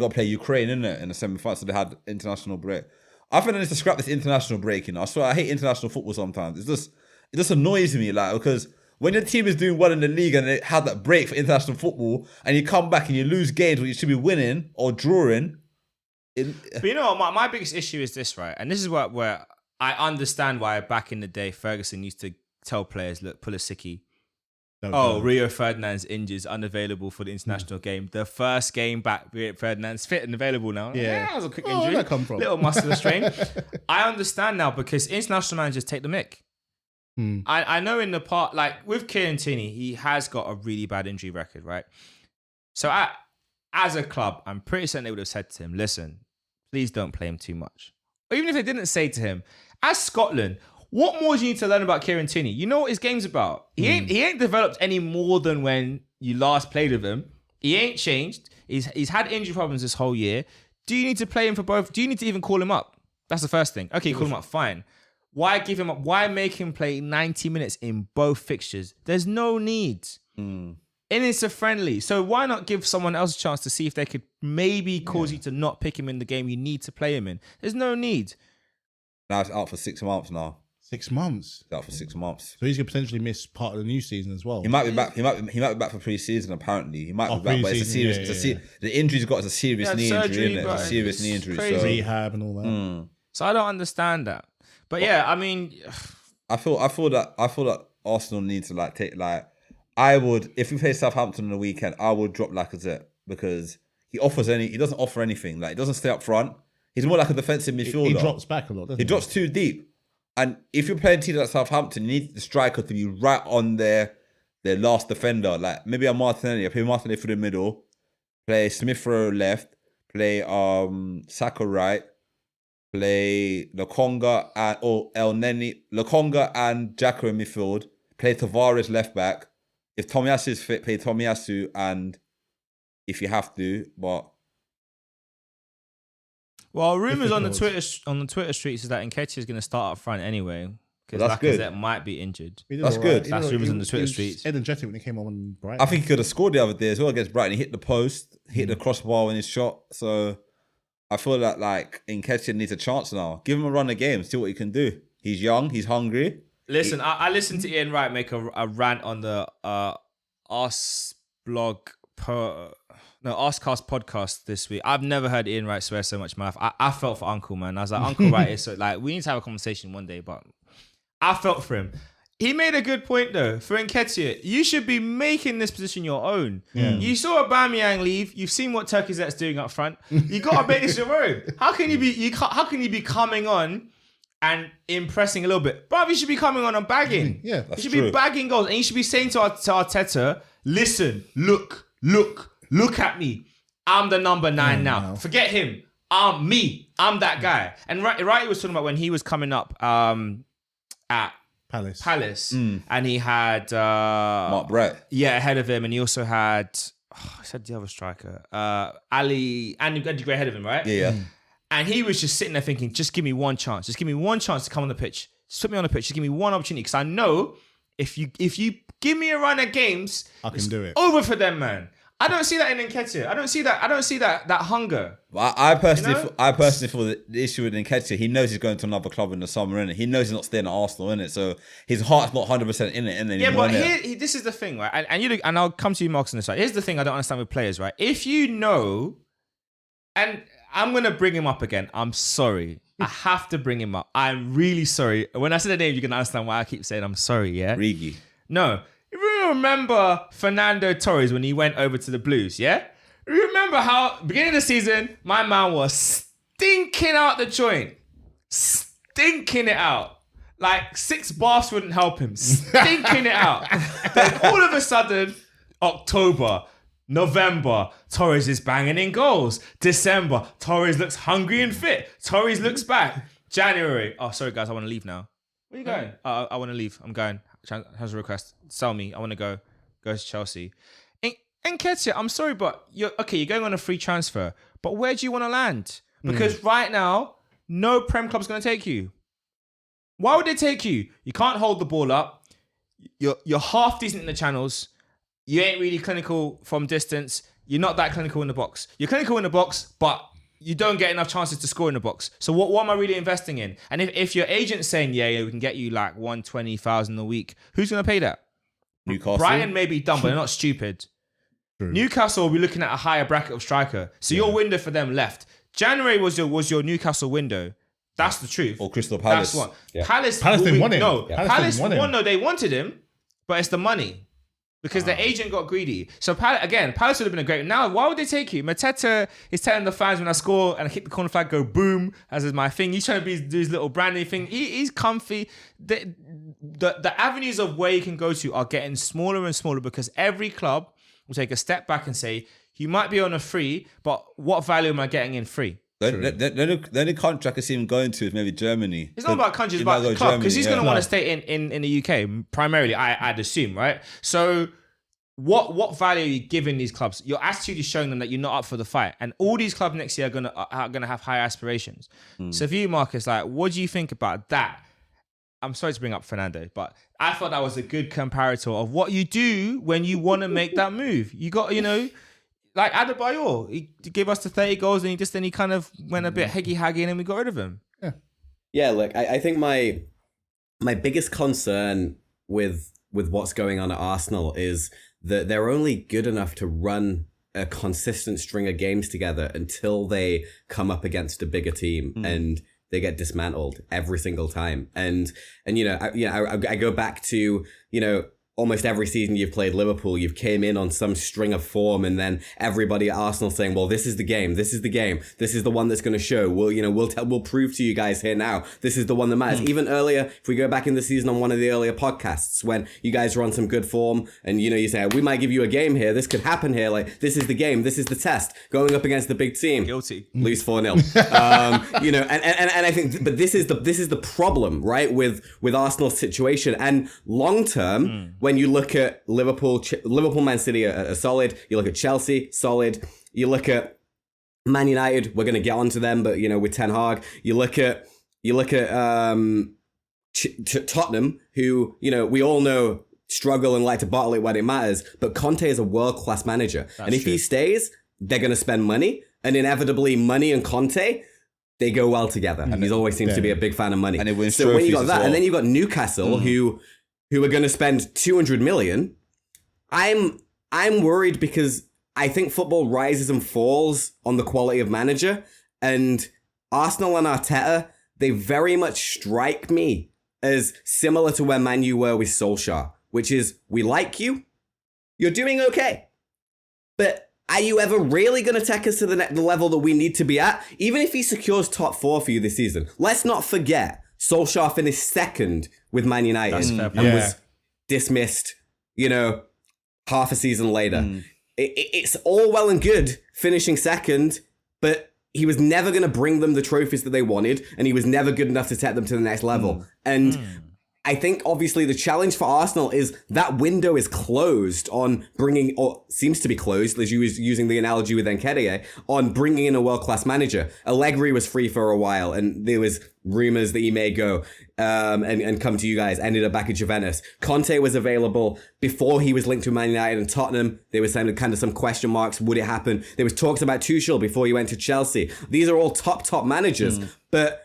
to play Ukraine, innit, in the semi-final, so they had international break. I think they need to scrap this international break. I swear, I hate international football sometimes. It just annoys me, like, because when your team is doing well in the league and they had that break for international football, and you come back and you lose games where you should be winning or drawing. But you know what? My biggest issue is this, right? And this is where I understand why back in the day Ferguson used to tell players, look, pull a sickie. Rio Ferdinand's injured, is unavailable for the international game. The first game back, Rio Ferdinand's fit and available now. Yeah, that was a quick injury. Where'd that come from? Little muscular strain. I understand now because international managers take the mick. I know in the part, like with Kieran Tierney, he has got a really bad injury record, right? So as a club, I'm pretty certain they would have said to him, listen, please don't play him too much. Or even if they didn't say to him, as Scotland, what more do you need to learn about Kieran Tierney? You know what his game's about. He ain't developed any more than when you last played with him. He ain't changed. He's had injury problems this whole year. Do you need to play him for both? Do you need to even call him up? That's the first thing. Okay, call him up, fine. Why give him up? Why make him play 90 minutes in both fixtures? There's no need. And it's a friendly. So why not give someone else a chance to see if they could maybe cause you to not pick him in the game you need to play him in? There's no need. Now it's out for 6 months now. 6 months. Out for 6 months. So he's gonna potentially miss part of the new season as well. He might be back. He might be back for pre-season. Apparently, he might be back. But it's a serious. The injury he's got is a serious knee injury. Isn't it? It's a serious knee injury. Crazy. So rehab and all that. So I don't understand that. But yeah, I mean, I feel that Arsenal need to take I would, if we play Southampton on the weekend, I would drop Lacazette because he doesn't offer anything. Like, he doesn't stay up front. He's more like a defensive midfielder. He drops back a lot, doesn't he? He drops too deep. And if you're playing teams like Southampton, you need the striker to be right on their last defender. Like, maybe a Martinelli. I play Martinelli through the middle. Play Smith Rowe left. Play Saka right. Play Lokonga and Xhaka in midfield. Play Tavares left back. If Tomiyasu is fit, play Tomiyasu, and if you have to, but well, rumors on the Twitter streets is that Nketiah is going to start up front anyway because Lacazette might be injured. That's good. That's rumors on the Twitter streets. Energetic when he came on Brighton. I think he could have scored the other day as well against Brighton. He hit the post, hit the crossbar in his shot. So I feel that Nketiah needs a chance now. Give him a run of games, see what he can do. He's young, he's hungry. Listen, I listened to Ian Wright make a rant on the Askcast podcast this week. I've never heard Ian Wright swear so much, man. I felt for Uncle, man. I was like, Uncle Wright is so we need to have a conversation one day, but I felt for him. He made a good point though. For Nketiah, you should be making this position your own. Yeah. You saw Aubameyang leave. You've seen what Turkey Zet's doing up front. You got to make this your own. How can you be coming on and impressing a little bit? Bruv, you should be coming on and bagging. Yeah, that's you should be bagging goals. And you should be saying to Arteta, listen, look at me. I'm the number 9 now. No. Forget him. I'm me. I'm that guy. And right, he was talking about when he was coming up at Palace. And he had Mark Brett. Yeah, ahead of him. And he also had, I said the other striker, Andy Gray ahead of him, right? Yeah. And he was just sitting there thinking, just give me one chance. Just give me one chance to come on the pitch. Just put me on the pitch. Just give me one opportunity. Because I know if you give me a run at games, I can do it. Over for them, man. I don't see that in Nketiah. I don't see that hunger. I personally feel that the issue with Nketiah, he knows he's going to another club in the summer, innit? He knows he's not staying at Arsenal, innit? So his heart's not 100% in it, innit? Yeah, but this is the thing, right? And I'll come to you, Markus, on this side. Here's the thing I don't understand with players, right? If you know, and I'm going to bring him up again. I'm sorry. I have to bring him up. I'm really sorry. When I say the name, you can understand why I keep saying I'm sorry, yeah? Rigi. No. You remember Fernando Torres when he went over to the Blues, yeah? You remember how, beginning of the season, my man was stinking out the joint. Stinking it out. Like 6 baths wouldn't help him. Stinking it out. Then all of a sudden, October, November, Torres is banging in goals. December, Torres looks hungry and fit. Torres looks back. January, oh, sorry guys, I want to leave now. Where are you going? I want to leave. I'm going. Has a request. Sell me. I want to go to Chelsea. Nketiah, I'm sorry, but you're going on a free transfer. But where do you want to land? Because right now, no Prem club's going to take you. Why would they take you? You can't hold the ball up. You're half decent in the channels. You ain't really clinical from distance. You're not that clinical in the box. You're clinical in the box, but you don't get enough chances to score in the box. So what am I really investing in? And if your agent's saying, yeah, we can get you like 120,000 a week, who's going to pay that? Newcastle. Brighton may be dumb, but they're not stupid. True. Newcastle will be looking at a higher bracket of striker. So your window for them left. January was your Newcastle window. That's the truth. Or Crystal Palace. That's what. Yeah. Palace didn't want him. No, Yeah. Palace didn't want him. No, they wanted him, but it's the money. Because the agent got greedy. So Palace would have been a great... Now, why would they take you? Mateta is telling the fans when I score and I kick the corner flag, go boom, as is my thing. He's trying to do his little branding thing. He's comfy. The avenues of where you can go to are getting smaller and smaller because every club will take a step back and say, you might be on a free, but what value am I getting in free? The only country I can see him going to is maybe Germany. It's not about countries, it's about the club. Because he's going to want to stay in the UK, primarily, I'd assume, right? So what value are you giving these clubs? Your attitude is showing them that you're not up for the fight. And all these clubs next year are gonna have high aspirations. So for you, Markus, like, what do you think about that? I'm sorry to bring up Fernando, but I thought that was a good comparator of what you do when you want to make that move. You got, like Adebayor, he gave us the 30 goals and he kind of went a bit haggy and then we got rid of him. Yeah, look, I think my biggest concern with what's going on at Arsenal is that they're only good enough to run a consistent string of games together until they come up against a bigger team and they get dismantled every single time. And I go back to, almost every season you've played Liverpool, you've came in on some string of form, and then everybody at Arsenal saying, well, this is the game, this is the one that's going to show. We'll prove to you guys here now, this is the one that matters. Even earlier, if we go back in the season on one of the earlier podcasts, when you guys were on some good form, and you say, we might give you a game here, this could happen here, like, this is the game, this is the test, going up against the big team. Guilty. Lose 4-0. And I think, but this is the problem, right, with Arsenal's situation. And long term, when you look at Liverpool, Man City are solid. You look at Chelsea, solid. You look at Man United, we're going to get onto them, but with Ten Hag. You look at Tottenham, who we all know struggle and like to bottle it when it matters. But Conte is a world-class manager, and if he stays, they're going to spend money, and inevitably, money and Conte, they go well together. And he always seems to be a big fan of money. And it wins so when you got that, well. and then you've got Newcastle, who are going to spend 200 million, I'm worried because I think football rises and falls on the quality of manager, and Arsenal and Arteta, they very much strike me as similar to where Man U were with Solskjaer, which is, we like you, you're doing okay, but are you ever really going to take us to the level that we need to be at? Even if he secures top 4 for you this season, let's not forget Solskjaer finished second with Man United and was dismissed, half a season later. It's all well and good finishing second, but he was never going to bring them the trophies that they wanted, and he was never good enough to take them to the next level. And I think obviously the challenge for Arsenal is that window is closed on bringing, or seems to be closed, as you was using the analogy with Nketiah, on bringing in a world-class manager. Allegri was free for a while, and there was rumors that he may go and come to you guys. Ended up back at Juventus. Conte was available before he was linked to Man United and Tottenham. There was kind of some question marks. Would it happen? There was talks about Tuchel before he went to Chelsea. These are all top managers, but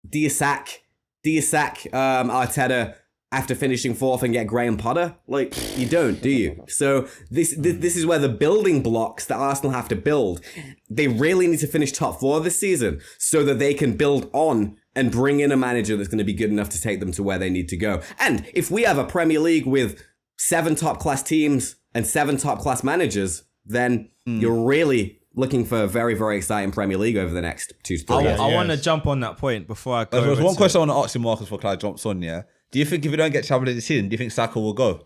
do you sack Arteta after finishing fourth and get Graham Potter? Like, you don't, do you? So this is where the building blocks that Arsenal have to build. They really need to finish top four this season so that they can build on and bring in a manager that's going to be good enough to take them to where they need to go. And if we have a Premier League with 7 top-class teams and 7 top-class managers, then you're really looking for a very, very exciting Premier League over the next 2 to 3 years. I want to jump on that point before I go. There's one question I want to ask you, Marcus, before Clive jumps on, yeah? Do you think if we don't get Champions League this season, do you think Saka will go?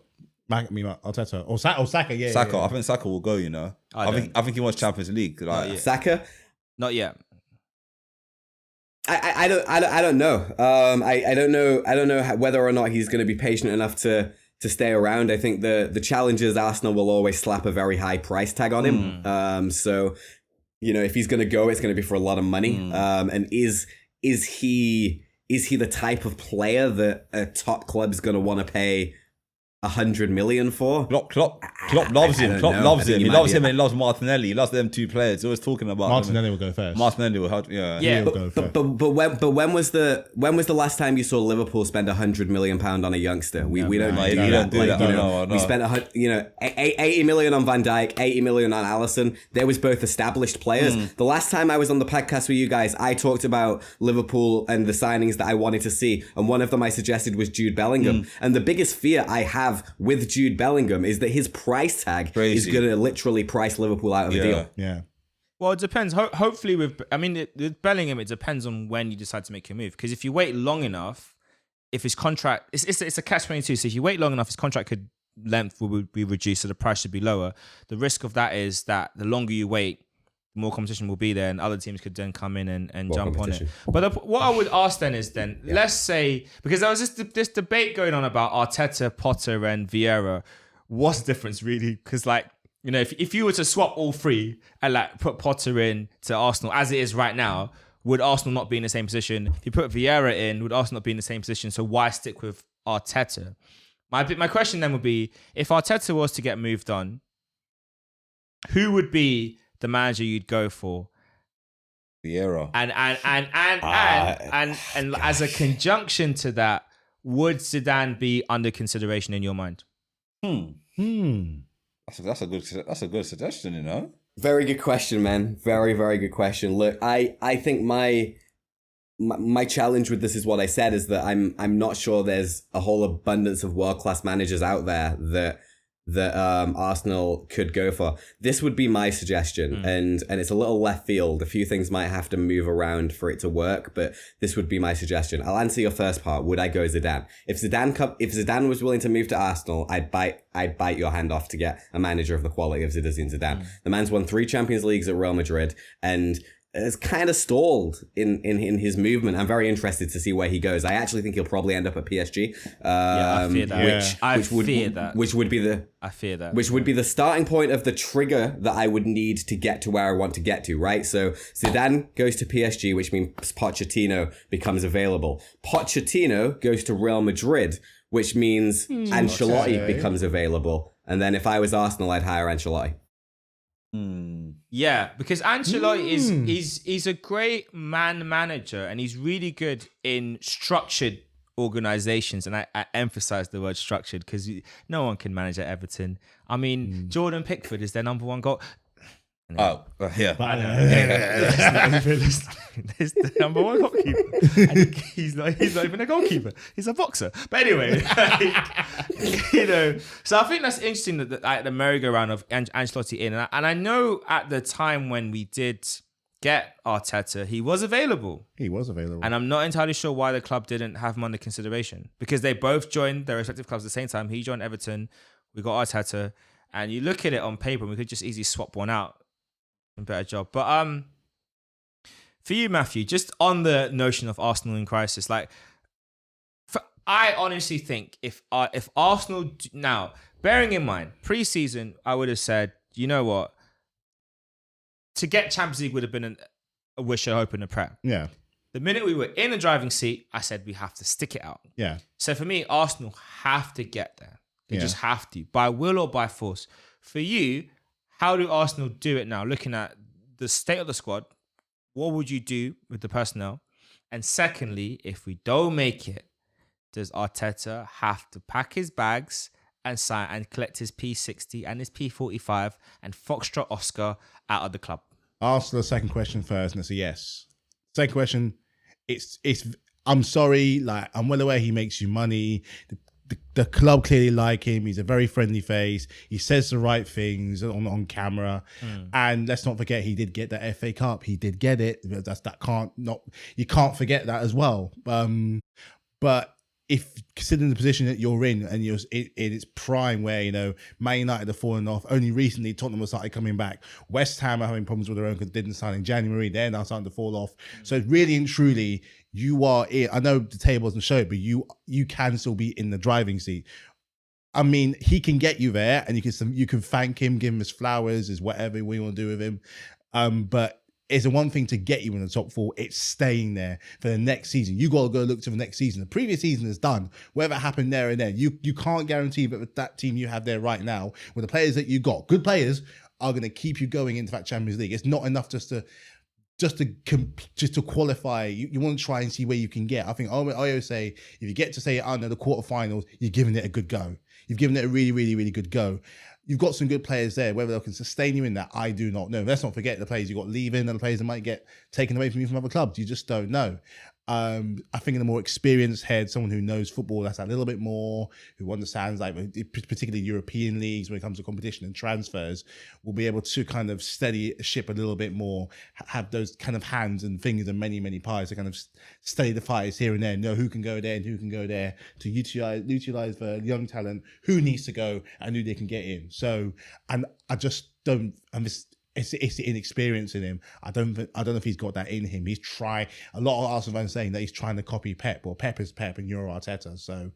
Arteta. Or Saka, yeah. Saka, yeah. I think Saka will go, you know? I think he wants Champions League. Like, Saka? Not yet. I don't know. I don't know whether or not he's going to be patient enough to stay around. I think the challenge is Arsenal will always slap a very high price tag on him. So, you know, if he's going to go, it's going to be for a lot of money. And is he the type of player that a top club is going to want to pay 100 million for? Klopp loves him. Klopp loves him. He loves him and he loves Martinelli. He loves them two players. He's always talking about Martinelli will go first. Martinelli will help. Yeah. He'll go first. But when was the last time you saw Liverpool spend 100 million pound on a youngster? We don't do that. No. We spent 80 million on Van Dijk, 80 million on Alisson. There was both established players. The last time I was on the podcast with you guys, I talked about Liverpool and the signings that I wanted to see, and one of them I suggested was Jude Bellingham. And the biggest fear I have with Jude Bellingham is that his price tag is going to literally price Liverpool out of a deal. Yeah. Well, it depends. Hopefully, with Bellingham, it depends on when you decide to make your move. Because if you wait long enough, if his contract, it's a catch-22. So if you wait long enough, his contract length will be reduced, so the price should be lower. The risk of that is that the longer you wait, the more competition will be there, and other teams could then come in and jump on it. But what I would ask then is let's say, because there was this debate going on about Arteta, Potter, and Vieira. What's the difference really? Because if you were to swap all three and put Potter in to Arsenal as it is right now, would Arsenal not be in the same position? If you put Vieira in, would Arsenal not be in the same position? So why stick with Arteta? My question then would be, if Arteta was to get moved on, who would be the manager you'd go for? Vieira. And as a conjunction to that, would Zidane be under consideration in your mind? That's a good suggestion, you know. Very good question, man. Very, very good question. Look, I think my challenge with this is what I said, is that I'm not sure there's a whole abundance of world-class managers out there that Arsenal could go for. This would be my suggestion, and it's a little left field. A few things might have to move around for it to work, but this would be my suggestion. I'll answer your first part. Would I go Zidane? If Zidane was willing to move to Arsenal, I'd bite your hand off to get a manager of the quality of Zinedine Zidane. The man's won 3 Champions Leagues at Real Madrid, and it's kind of stalled in his movement. I'm very interested to see where he goes. I actually think he'll probably end up at PSG. I fear that. Which would be the starting point of the trigger that I would need to get to where I want to get to, right? So Zidane goes to PSG, which means Pochettino becomes available. Pochettino goes to Real Madrid, which means Ancelotti becomes available. And then if I was Arsenal, I'd hire Ancelotti. Yeah, because Ancelotti he's a great manager, and he's really good in structured organizations, and I emphasize the word structured because no one can manage at Everton. I mean, Jordan Pickford is their number 1 goal. Yeah. He's the number 1 goalkeeper. And he's not even a goalkeeper. He's a boxer. But anyway, so I think that's interesting that the merry-go-round of Ancelotti in. And I know at the time when we did get Arteta, he was available. And I'm not entirely sure why the club didn't have him under consideration, because they both joined their respective clubs at the same time. He joined Everton. We got Arteta. And you look at it on paper, and we could just easily swap one out. Better job. But for you, Matthew, just on the notion of Arsenal in crisis, I honestly think if Arsenal now, bearing in mind pre-season, I would have said, you know what, to get Champions League would have been a wish, a hope, and a prayer. Yeah. The minute we were in the driving seat, I said we have to stick it out. Yeah. So for me, Arsenal have to get there. They Yeah. just have to, by will or by force. For you, how do Arsenal do it now? Looking at the state of the squad, what would you do with the personnel? And secondly, if we don't make it, does Arteta have to pack his bags and sign and collect his P60 and his P45 and Foxtrot Oscar out of the club? Ask the second question first, and it's a yes. Second question, it's. I'm sorry, like I'm well aware he makes you money. The club clearly like him. He's a very friendly face. He says the right things on camera. And let's not forget, he did get the FA Cup. He did get it. You can't forget that as well. But if considering the position that you're in and you're in its prime, where Man United are falling off, only recently Tottenham have started coming back. West Ham are having problems with their own because they didn't sign in January. They're now starting to fall off. So really and truly, you are in. I know the table doesn't show it, but you can still be in the driving seat. I mean, he can get you there, and you can thank him, give him his flowers, his whatever we want to do with him. But it's the one thing to get you in the top four. It's staying there for the next season. You got to go look to the next season. The previous season is done. Whatever happened there and then, you can't guarantee that with that team you have there right now, with the players that you got, good players are going to keep you going into that Champions League. It's not enough just to qualify. You want to try and see where you can get. I think I always say, if you get to say under the quarterfinals, you're giving it a good go. You've given it a really, really, really good go. You've got some good players there. Whether they can sustain you in that, I do not know. Let's not forget the players you got leaving and the players that might get taken away from you from other clubs. You just don't know. I think in a more experienced head, someone who knows football that's a little bit more, who understands like particularly European leagues when it comes to competition and transfers, will be able to kind of steady a ship a little bit more, have those kind of hands and fingers and many, many pies to kind of steady the fires here and there, know who can go there and who can go there, to utilize the young talent, who needs to go and who they can get in. So, and I just don't, it's the inexperience in him. I don't know if he's got that in him. He's trying. A lot of Arsenal fans saying that he's trying to copy Pep. Well, Pep is Pep and you're Arteta. So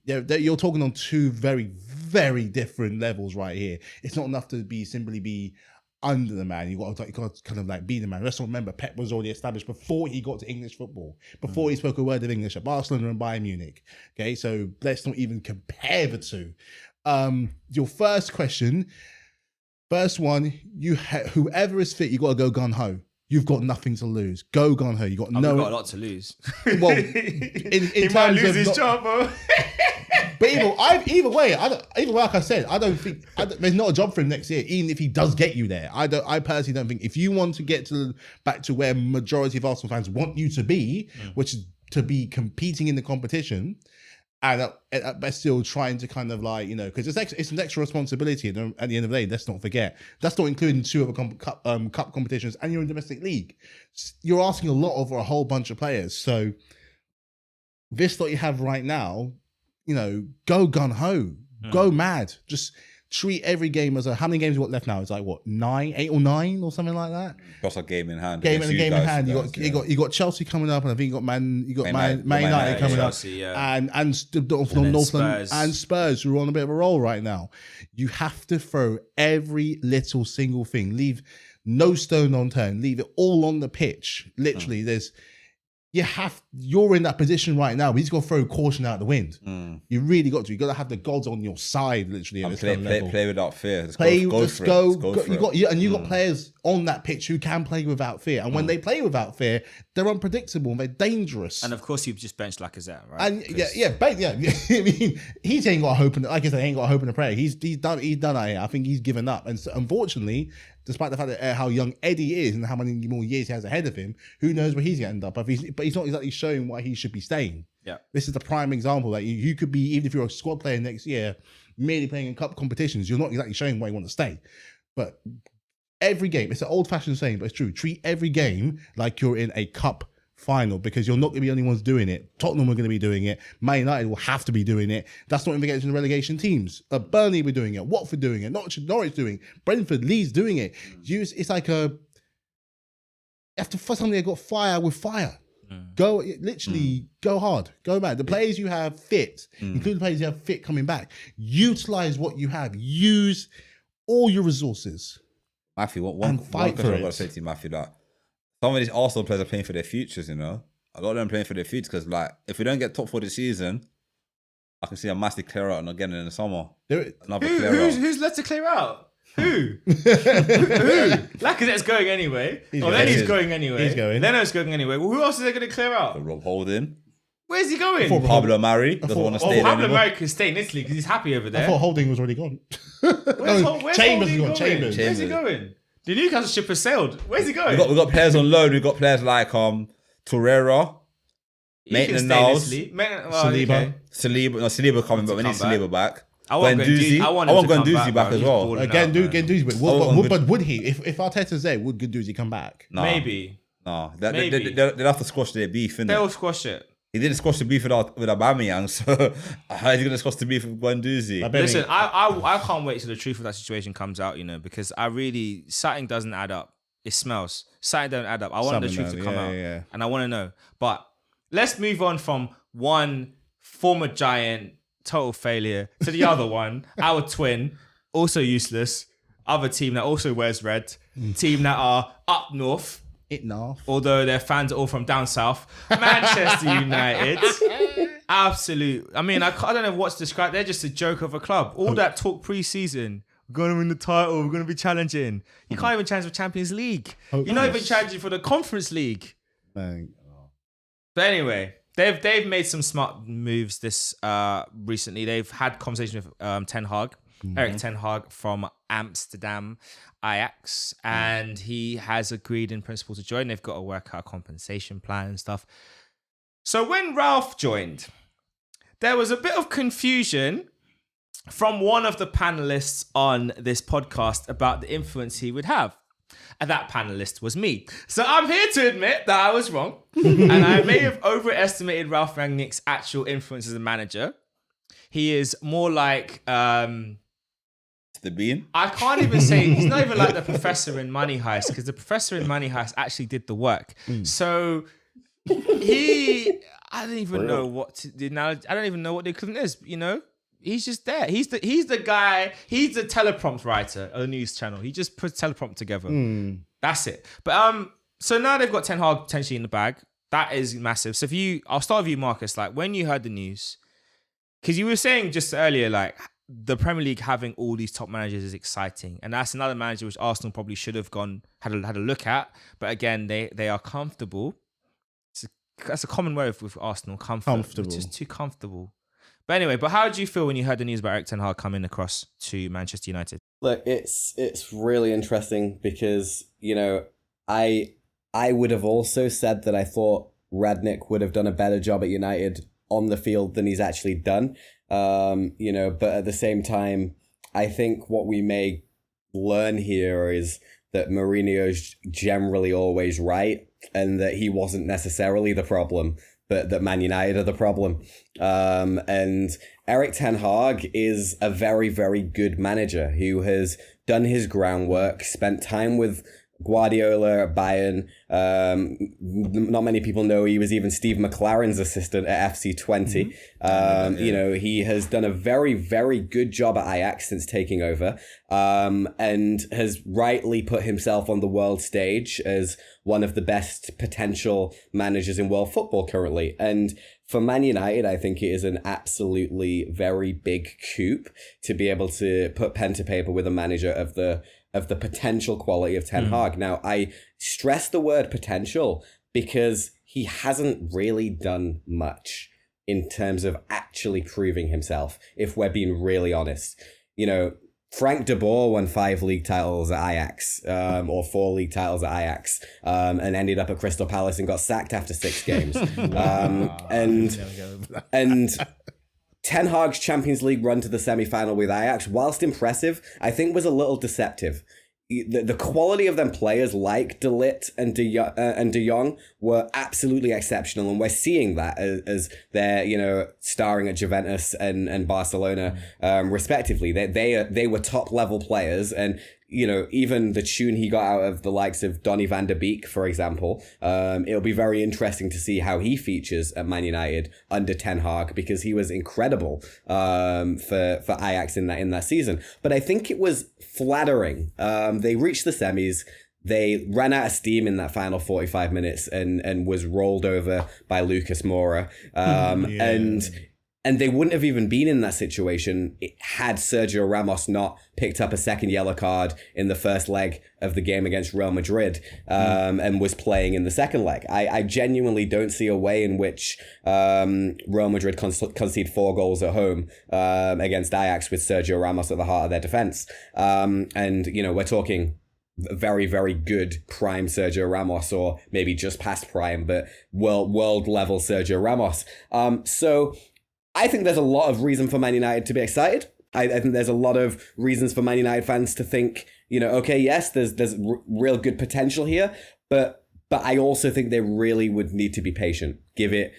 you're talking on two very, very different levels right here. It's not enough to simply be under the man. You got to kind of like be the man. Let's not remember, Pep was already established before he got to English football, before he spoke a word of English at Barcelona and Bayern Munich. Okay, so let's not even compare the two. Your first question. First one, whoever is fit, you got to go gun ho. You've got nothing to lose. Go gun ho. You got We've got a lot to lose. Well, in he might lose his job, bro. But either way, like I said, I don't think there's not a job for him next year. Even if he does get you there, I personally don't think. If you want to get back to where majority of Arsenal fans want you to be, which is to be competing in the competition. And but still trying to kind of like, because it's an extra responsibility. And at the end of the day, let's not forget, that's not including two other cup competitions and you're in domestic league. You're asking a lot over a whole bunch of players. So this that you have right now, go gun ho, go mad. Just treat every game as how many games you got left now? It's like what, 8 or 9 or something like that. Plus a game in hand. Game in hand. You got Chelsea coming up, and I think you got Man United coming Chelsea, up, and Northland and Spurs, who are on a bit of a roll right now. You have to throw every little single thing. Leave no stone unturned. Leave it all on the pitch. Literally, you're in that position right now. We just got to throw caution out the wind. You really got to. You got to have the gods on your side, literally. And play without fear. You got players on that pitch who can play without fear. And when they play without fear, they're unpredictable and they're dangerous. And of course, you've just benched Lacazette, right? And I mean, he ain't got hope. Like I said, he ain't got hope in the prayer. He's done out here. I think he's given up. And so, unfortunately, despite the fact that how young Eddie is and how many more years he has ahead of him, who knows where he's going to end up. But he's not exactly showing why he should be staying. Yeah, this is the prime example that you could be, even if you're a squad player next year, merely playing in cup competitions, you're not exactly showing why you want to stay. But every game, it's an old-fashioned saying, but it's true. Treat every game like you're in a cup final, because you're not going to be the only ones doing it. Tottenham are going to be doing it. Man United will have to be doing it. That's not even getting to the relegation teams. Burnley were doing it. Watford doing it. Norwich doing it. Brentford, Leeds doing it. It's like you have to fight something that got fire with fire. Go hard, go mad. The players you have fit, including the players you have fit coming back, utilize what you have. Use all your resources. Matthew, one question I've got to say to you, Matthew, that some of these Arsenal players are playing for their futures, you know? A lot of them playing for their futures because, like, if we don't get top 4 this season, I can see a massive clear out and again in the summer. Who's left to clear out? Who? Lacazette's going anyway. Lenny's going anyway. He's going. Leno's going anyway. Well, who else is they going to clear out? Rob Holding. Where's he going? Pablo Mari doesn't want to stay there Pablo anymore. Mari can stay in Italy because he's happy over there. I thought Holding was already gone. Where's Chambers Holding is gone. going? Where's he going? The Newcastle ship has sailed. Where's he going? We've got players on loan. We've got players like Torreira, Maitland-Niles, Saliba coming, but we need Saliba back. I want Guendouzi back as well. Guendouzi, but would he? If Arteta's there, would Guendouzi come back? Nah. Maybe. No, they'll have to squash their beef, innit? They'll squash it. He didn't squash the beef with Aubameyang, so how is he going to squash the beef with Guendouzi? Listen, I can't wait till the truth of that situation comes out, you know, because something doesn't add up. It smells. Something don't add up. I want the truth to come out, and I want to know. But let's move on from one former giant, total failure, to the other one, our twin, also useless, other team that also wears red, team that are up north. Although their fans are all from down south. Manchester United. Absolute. I mean, I don't know what to describe. They're just a joke of a club. All that talk pre-season. We're going to win the title. We're going to be challenging. You can't even challenge for Champions League. You're not even challenging for the Conference League. But anyway, they've made some smart moves this recently. They've had conversations with Ten Hag. Erik Ten Hag from Amsterdam Ajax, and he has agreed in principle to join. They've got to work out a compensation plan and stuff. So when Ralph joined, there was a bit of confusion from one of the panelists on this podcast about the influence he would have. And that panelist was me. So I'm here to admit that I was wrong. And I may have overestimated Ralph Rangnick's actual influence as a manager. He is more like... the Bean? I can't even say... He's not even like the professor in Money Heist, because the professor in Money Heist actually did the work. So I don't even know what to do now. I don't even know what the equivalent is, you know? He's just there. He's the guy. He's the teleprompt writer on the news channel. He just puts teleprompt together. That's it. But so now they've got Ten Hag potentially in the bag. That is massive. So I'll start with you, Marcus. Like when you heard the news, because you were saying just earlier, like the Premier League having all these top managers is exciting, and that's another manager which Arsenal probably should have had a look at. But again, they are comfortable. That's a common word with Arsenal. Comfortable. It's just too comfortable. But anyway, how did you feel when you heard the news about Erik Ten Hag coming across to Manchester United? Look, it's really interesting because, you know, I would have also said that I thought Rangnick would have done a better job at United on the field than he's actually done. You know, but at the same time, I think what we may learn here is that Mourinho's generally always right and that he wasn't necessarily the problem, but that Man United are the problem. And Erik Ten Hag is a very, very good manager who has done his groundwork, spent time with Guardiola at Bayern. Not many people know he was even Steve McLaren's assistant at FC20. You know, he has done a very, very good job at Ajax since taking over, and has rightly put himself on the world stage as one of the best potential managers in world football currently. And for Man United, I think it is an absolutely very big coup to be able to put pen to paper with a manager of the potential quality of Ten Hag. Now, I stress the word potential because he hasn't really done much in terms of actually proving himself, if we're being really honest. You know, Frank de Boer won 5 league titles at Ajax, or 4 league titles at Ajax, and ended up at Crystal Palace and got sacked after 6 games. And Ten Hag's Champions League run to the semi-final with Ajax, whilst impressive, I think was a little deceptive. The quality of them players like De Ligt and De Jong were absolutely exceptional, and we're seeing that as they're, you know, starring at Juventus and Barcelona respectively. They were top level players, and even the tune he got out of the likes of Donny van der Beek, for example, it'll be very interesting to see how he features at Man United under Ten Hag, because he was incredible for Ajax in that season. But I think it was flattering. They reached the semis. They ran out of steam in that final 45 minutes and was rolled over by Lucas Moura. And they wouldn't have even been in that situation had Sergio Ramos not picked up a second yellow card in the first leg of the game against Real Madrid and was playing in the second leg. I genuinely don't see a way in which Real Madrid concede 4 goals at home against Ajax with Sergio Ramos at the heart of their defense. And, we're talking very, very good prime Sergio Ramos, or maybe just past prime, but world level Sergio Ramos. So I think there's a lot of reason for Man United to be excited. I think there's a lot of reasons for Man United fans to think, okay, yes, there's real good potential here, but I also think they really would need to be patient. Give it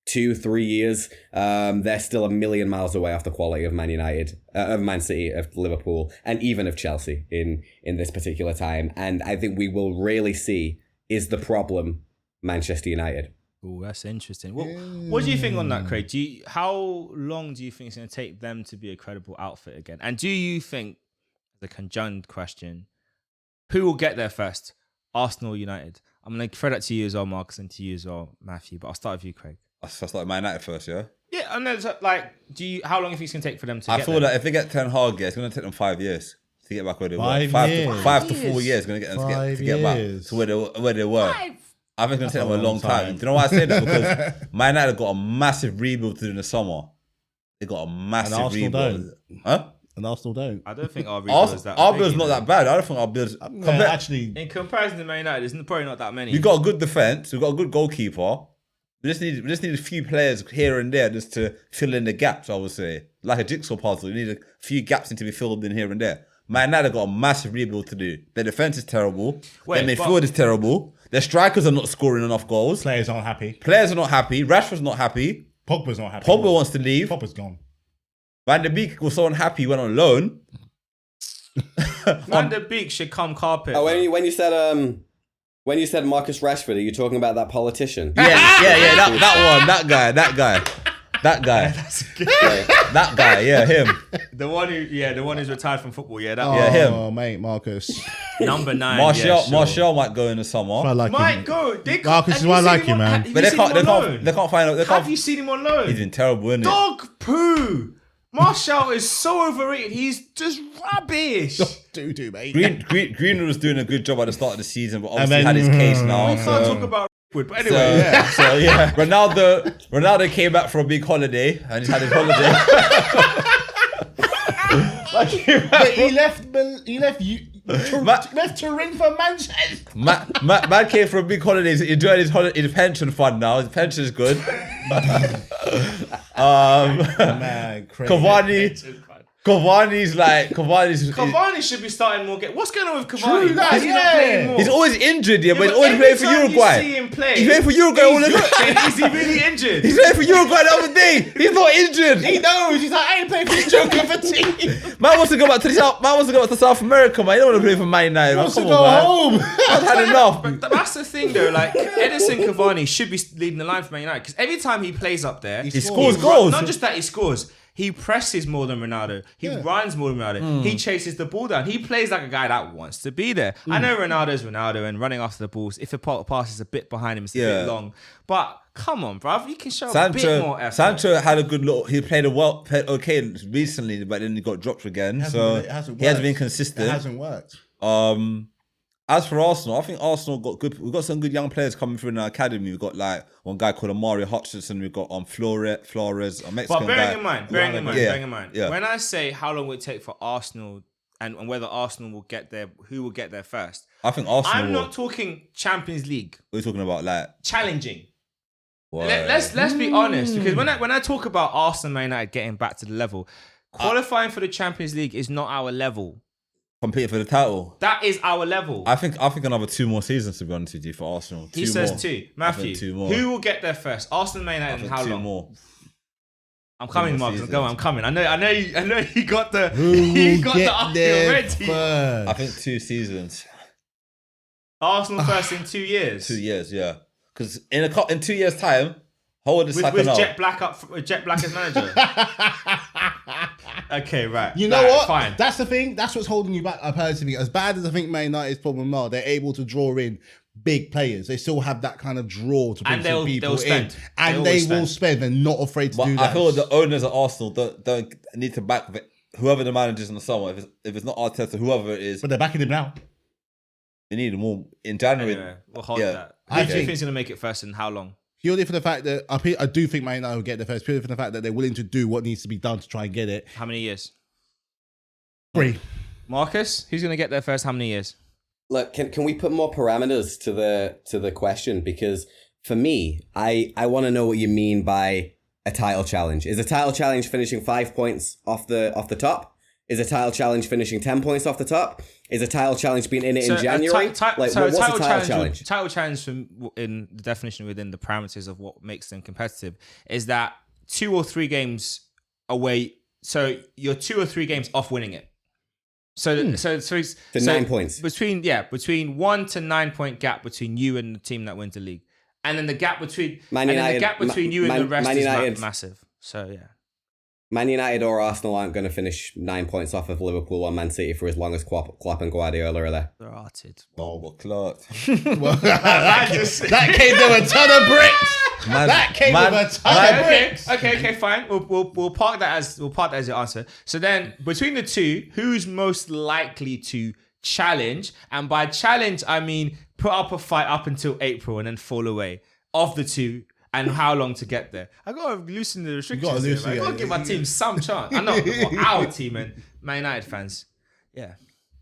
2-3 years. They're still a million miles away off the quality of Man United, of Man City, of Liverpool, and even of Chelsea in this particular time. And I think we will really see, is the problem Manchester United? Oh, that's interesting. What do you think on that, Craig? How long do you think it's going to take them to be a credible outfit again? And do you think, the conjoined question, who will get there first, Arsenal or United? I'm going to throw that to you as well, Marcus, and to you as well, Matthew. But I'll start with you, Craig. I'll start Man United first, yeah? Yeah, and then how long do you think it's going to take for them to I get feel there? that if they get Ten Hag, it's going to take them 5 years to get back where they were. 5 years. 5 to 4 years going to get them to get back to where they were. I think it's going to take them a long time. Do you know why I say that? Because Man United got a massive rebuild to do in the summer. They got a massive rebuild. Don't. Huh? And Arsenal don't. I don't think our rebuild is that big. Our build's not that bad. I don't think our build's... actually, in comparison to Man United, there's probably not that many. We got a good defence. We've got a good goalkeeper. We just need a few players here and there just to fill in the gaps, I would say. Like a jigsaw puzzle. You need a few gaps need to be filled in here and there. Man United got a massive rebuild to do. Their defence is terrible. Their midfield is terrible. Their strikers are not scoring enough goals. players aren't happy. Rashford's not happy. Pogba's not happy. Pogba wants to leave. Pogba's gone. Van der Beek was so unhappy, he went on loan. Van der Beek should come carpet. Oh, when you said Marcus Rashford, are you talking about that politician? Yeah, that guy. That's good. That guy, yeah, him. The one who's retired from football, yeah, that Yeah, him. Oh, mate, Marcus. number 9. Martial might go in the summer. I like Might him. go. Marcus is why I like you, man. But they can't find out. Have you seen him on loan? He's been terrible, isn't it? Dog poo. Martial is so overrated. He's just rubbish. Do, mate. Greenwood was doing a good job at the start of the season, but obviously had his case now. We can't talk about Wood, but anyway, Ronaldo came back from a big holiday and he's had his holiday. But he left Turin for Manchester. Man came from a big holiday. He's enjoying his pension fund now. His pension is good. Man, crazy. Cavani should be starting more games. What's going on with Cavani? True, Why is he not playing more? He's always injured, but he's but always every playing for time Uruguay. You see him play, He's playing for Uruguay all the time. Is he really injured? He's playing for Uruguay the other day. He's not injured. He knows. He's like, I ain't playing for this joker for team. Man wants to go back to South America, man. He don't want to play for Man United. He Man. wants to Come go on, man. home. I've had enough. But that's the thing, though. Like Edison Cavani should be leading the line for Man United because every time he plays up there, He scores goals. Not just that he scores. He presses more than Ronaldo. He runs more than Ronaldo. He chases the ball down. He plays like a guy that wants to be there. I know Ronaldo's Ronaldo and running after the balls. If a pass is a bit behind him, it's a bit long. But come on, bruv. You can show a bit more effort. Sancho had a good look. He played okay recently, but then he got dropped again. So he hasn't been consistent. It hasn't worked. As for Arsenal, I think Arsenal got good. We've got some good young players coming through in our academy. We've got like one guy called Amari Hutchinson. We've got Flores, a Mexican but bearing guy. in mind, when I say how long will it take for Arsenal and whether Arsenal will get there, who will get there first? I think Arsenal. I'm not talking Champions League. We're talking about like challenging. What? Let's be honest, because when I talk about Arsenal Man United getting back to the level, qualifying for the Champions League is not our level. Competing for the title. That is our level. I think another 2 more seasons, to be honest with you, for Arsenal. He says 2. Matthew, 2 more. Who will get there first? Arsenal Man United and how 2 long? more. I'm coming, Markus. seasons. Go on, I'm coming. I know. You got the. Who You will got the get argument there ready. first? I think 2 seasons. Arsenal first in 2 years. 2 years, yeah. Because in 2 years' time, Howard is With sacking out. Jet Black Jet Black as manager. Okay, right. You know Right, what? Fine. That's the thing. That's what's holding you back. Personally, as bad as I think Man United's problem are, they're able to draw in big players. They still have that kind of draw to bring And some people they'll spend. in, and They they always will spend. They're not afraid to But do that. I feel the owners of Arsenal don't need to back whoever the managers in the summer. If it's not Arteta, whoever it is, But they're backing him now. they need more in January. Anyway, we'll hold Yeah. that. I Who do you think- think is going to make it first and how long? Purely for the fact that I do think Man United will get there first. Purely for the fact that they're willing to do what needs to be done to try and get it. How many years? 3. Markus, who's going to get there first? How many years? Look, can we put more parameters to the question? Because for me, I want to know what you mean by a title challenge. Is a title challenge finishing 5 points off the top? Is a title challenge finishing 10 points off the top? Is a title challenge being in it in January? What's a title challenge? Title challenge in the definition within the parameters of what makes them competitive is that 2 or 3 games away. So you're 2 or 3 games off winning it. So 9 points. Between 1 to 9 point gap between you and the team that wins the league, and then the gap between Man United, you and the rest Man is United. massive. So yeah. Man United or Arsenal aren't going to finish 9 points off of Liverpool or Man City for as long as Klopp and Guardiola are there. They're arted. Oh, but Clark. That came with a ton of bricks. That came with a ton of bricks. Okay, fine. We'll park that as your answer. So then, between the two, who's most likely to challenge? And by challenge, I mean put up a fight up until April and then fall away. Of the two, and how long to get there? I gotta loosen the restrictions. I gotta give my team some chance. I know our team and Man United fans. Yeah.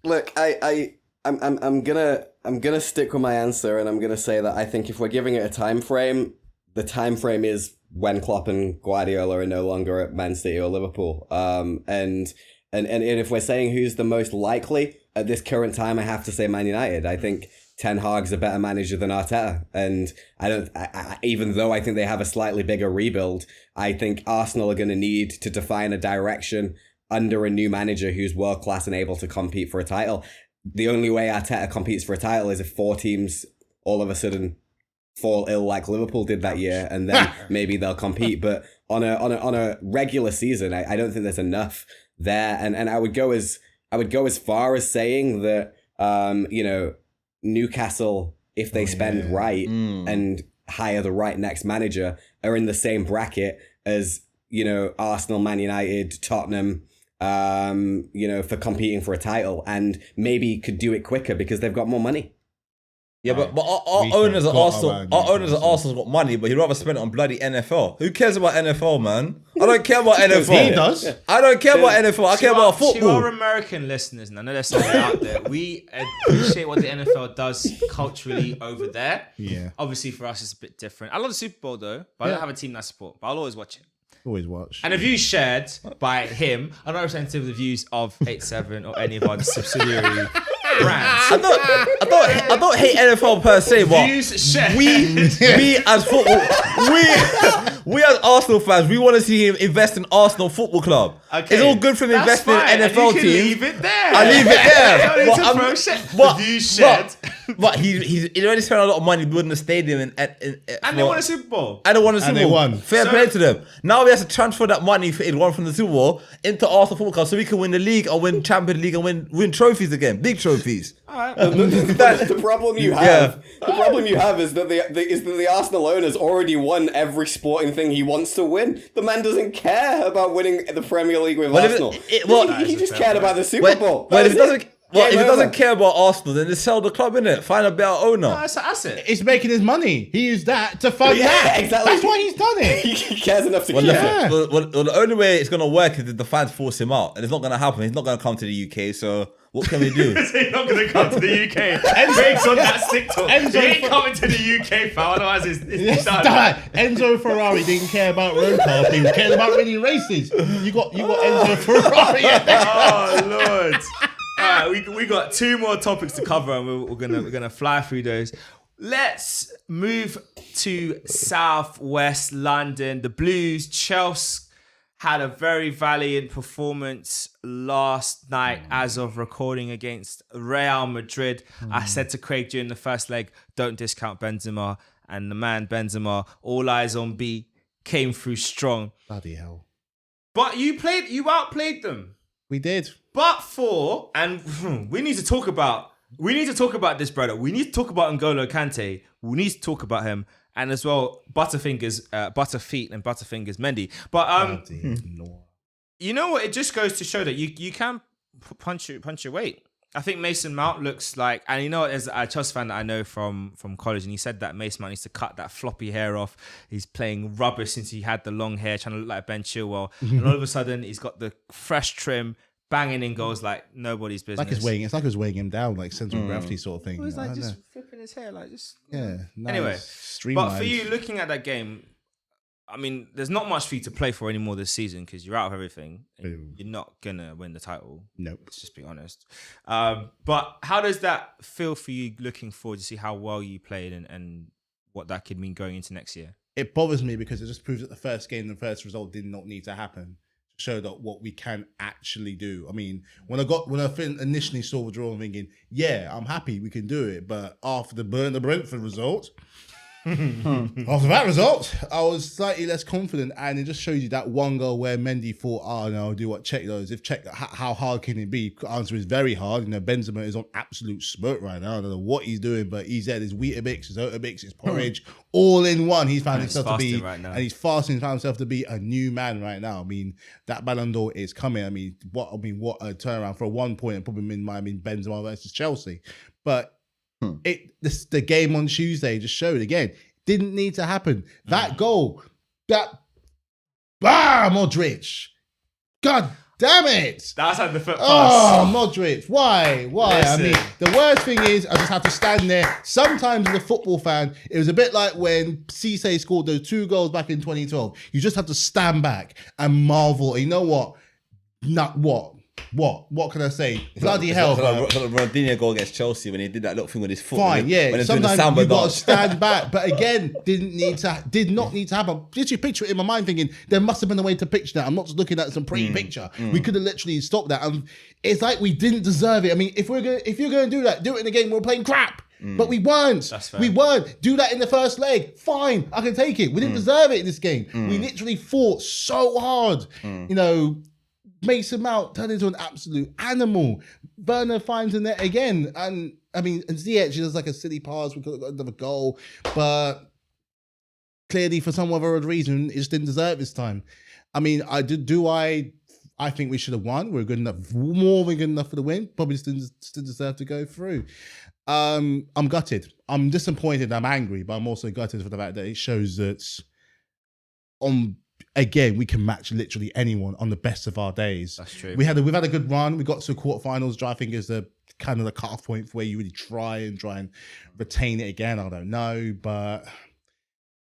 Look, I'm gonna stick with my answer, and I'm gonna say that I think if we're giving it a time frame, the time frame is when Klopp and Guardiola are no longer at Man City or Liverpool. And if we're saying who's the most likely at this current time, I have to say Man United. I think Ten Hag's a better manager than Arteta, and even though I think they have a slightly bigger rebuild, I think Arsenal are going to need to define a direction under a new manager who's world class and able to compete for a title. The only way Arteta competes for a title is if 4 teams all of a sudden fall ill like Liverpool did that year, and then maybe they'll compete. But on a regular season, I don't think there's enough there, and I would go as far as saying that Newcastle, if they spend right and hire the right next manager, are in the same bracket as Arsenal, Man United, Tottenham, for competing for a title, and maybe could do it quicker because they've got more money. Yeah, but our owners at Arsenal got money, but he'd rather spend it on bloody NFL. Who cares about NFL, man? I don't care about NFL. He does. I don't care about NFL. I care about To football. our American listeners, and I know there's something out there, we appreciate what the NFL does culturally over there. Yeah. Obviously, for us, it's a bit different. I love the Super Bowl, though, but I don't have a team that I support, but I'll always watch it. Always watch. And the views shared by him are not representative of the views of Eightseven or any of our subsidiary brands. I don't hate NFL per se, but Views shared. we as football, we as Arsenal fans, we want to see him invest in Arsenal Football Club. Okay, It's all good for him that's investing fine, in and NFL you can teams. leave it there. I leave it there. Don't need But to I'm- throw shit. but- The views shared. But he's already spent a lot of money building a stadium And they won a Super Bowl. And they won a Super they Bowl. won. Fair So- play to them. Now we have to transfer that money for it won from the Super Bowl into Arsenal Football Club so we can win the league or win Champions League and win trophies again, big trophies. The problem you have is that the Arsenal owners already won every sporting thing he wants to win. The man doesn't care about winning the Premier League with Arsenal. He just cared about the Super Bowl. If he Game doesn't over. care about Arsenal, then just sell the club, innit? Find a better owner. That's an asset. It's making his money. He used that to fund Yeah, that. exactly. That's why he's done it. He cares enough to Well, care. the only way it's gonna work is if the fans force him out, and it's not gonna happen. He's not gonna come to the UK. So what can we do? He's not going to come to the UK. Enzo's on that stick talk. He ain't coming to the UK, fam. Otherwise, it's done. Enzo Ferrari didn't care about road cars. He cared about winning races. You got Enzo Ferrari. Oh, Lord. All right, we got 2 more topics to cover, and we're gonna fly through those. Let's move to Southwest London. The Blues, Chelsea, had a very valiant performance last night as of recording against Real Madrid. I said to Craig during the first leg, don't discount Benzema. And the man Benzema, all eyes on B, came through strong. Bloody hell. But you outplayed them. We did. But we need to talk about this, brother. We need to talk about N'Golo Kante. We need to talk about him. And as well, Butterfingers Mendy. But you know what? It just goes to show that you can punch your weight. I think Mason Mount looks like, and you know, as a Chelsea fan that I know from college, and he said that Mason Mount needs to cut that floppy hair off. He's playing rubbish since he had the long hair, trying to look like Ben Chilwell. And all of a sudden, he's got the fresh trim, banging in goals like nobody's business. It's like it's weighing him down, like central gravity sort of thing. It was like just flipping his hair, like just. Yeah. Nice. Anyway, Streamlined. but for you, looking at that game, I mean, there's not much for you to play for anymore this season because you're out of everything. You're not gonna win the title. Nope. Let's just be honest. But how does that feel for you looking forward to see how well you played and what that could mean going into next year? It bothers me because it just proves that the first game, the first result did not need to happen to show that what we can actually do. I mean, when I initially saw the draw, I'm thinking, yeah, I'm happy we can do it. But after the Brentford result, after that result, I was slightly less confident, and it just shows you that one goal where Mendy thought, "Oh no, I'll do what check those. If check, how hard can it be?" The answer is very hard. You know, Benzema is on absolute spurt right now. I don't know what he's doing, but he's had his Weetabix, his Oatabix, his porridge, all in one. He's found himself to be, right now. and he's fasting. Found himself to be a new man right now. I mean, that Balon d'Or is coming. I mean, what a turnaround for 1 point and probably Benzema versus Chelsea, but. The game on Tuesday just showed again. Didn't need to happen. That goal, Modric. God damn it. That's had the foot pass. Oh, Modric. Why? Listen. I mean, the worst thing is I just have to stand there. Sometimes as a football fan, it was a bit like when Cisse scored those 2 goals back in 2012. You just have to stand back and marvel. And you know what? What can I say? Bloody hell, bro. Ronaldinho goal against Chelsea when he did that little thing with his foot. Fine, yeah. When Sometimes you got to stand back, but again, did not need to happen. Literally picture it in my mind, thinking there must have been a way to picture that. I'm not just looking at some pre-picture. We could have literally stopped that, and it's like we didn't deserve it. I mean, if you're going to do that, do it in the game. We're playing crap. But we weren't. That's fair. We weren't. Do that in the first leg. Fine, I can take it. We didn't deserve it in this game. We literally fought so hard. You know. Mason Mount turned into an absolute animal. Werner finds the net again. And I mean, and Ziyech does like a silly pass. We could have got another goal. But clearly, for some other reason, it just didn't deserve this time. I mean, I think we should have won. We're good enough, more than good enough for the win. Probably still deserve to go through. I'm gutted. I'm disappointed. I'm angry. But I'm also gutted for the fact that it shows that again, we can match literally anyone on the best of our days. That's true. We've had a good run. We got to quarterfinals, which I think is the kind of the cutoff point for where you really try and retain it again. I don't know, but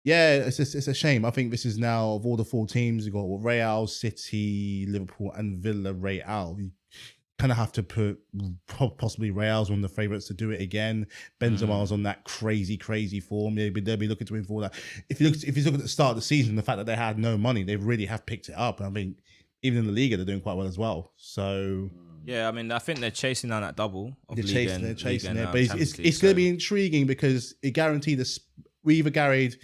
yeah, it's a shame. I think this is now of all the 4 teams, you've got Real, City, Liverpool, and Villarreal. You kind of have to put possibly Real's one of the favourites to do it again. Benzema's on that crazy form. They'll be looking to him for that. If you look at the start of the season, the fact that they had no money, they really have picked it up. I mean, even in the Liga, they're doing quite well as well. So yeah, I mean, I think they're chasing down that double. Of they're chasing it, but Champions League, it's going to be intriguing because it guaranteed us. We either guaranteed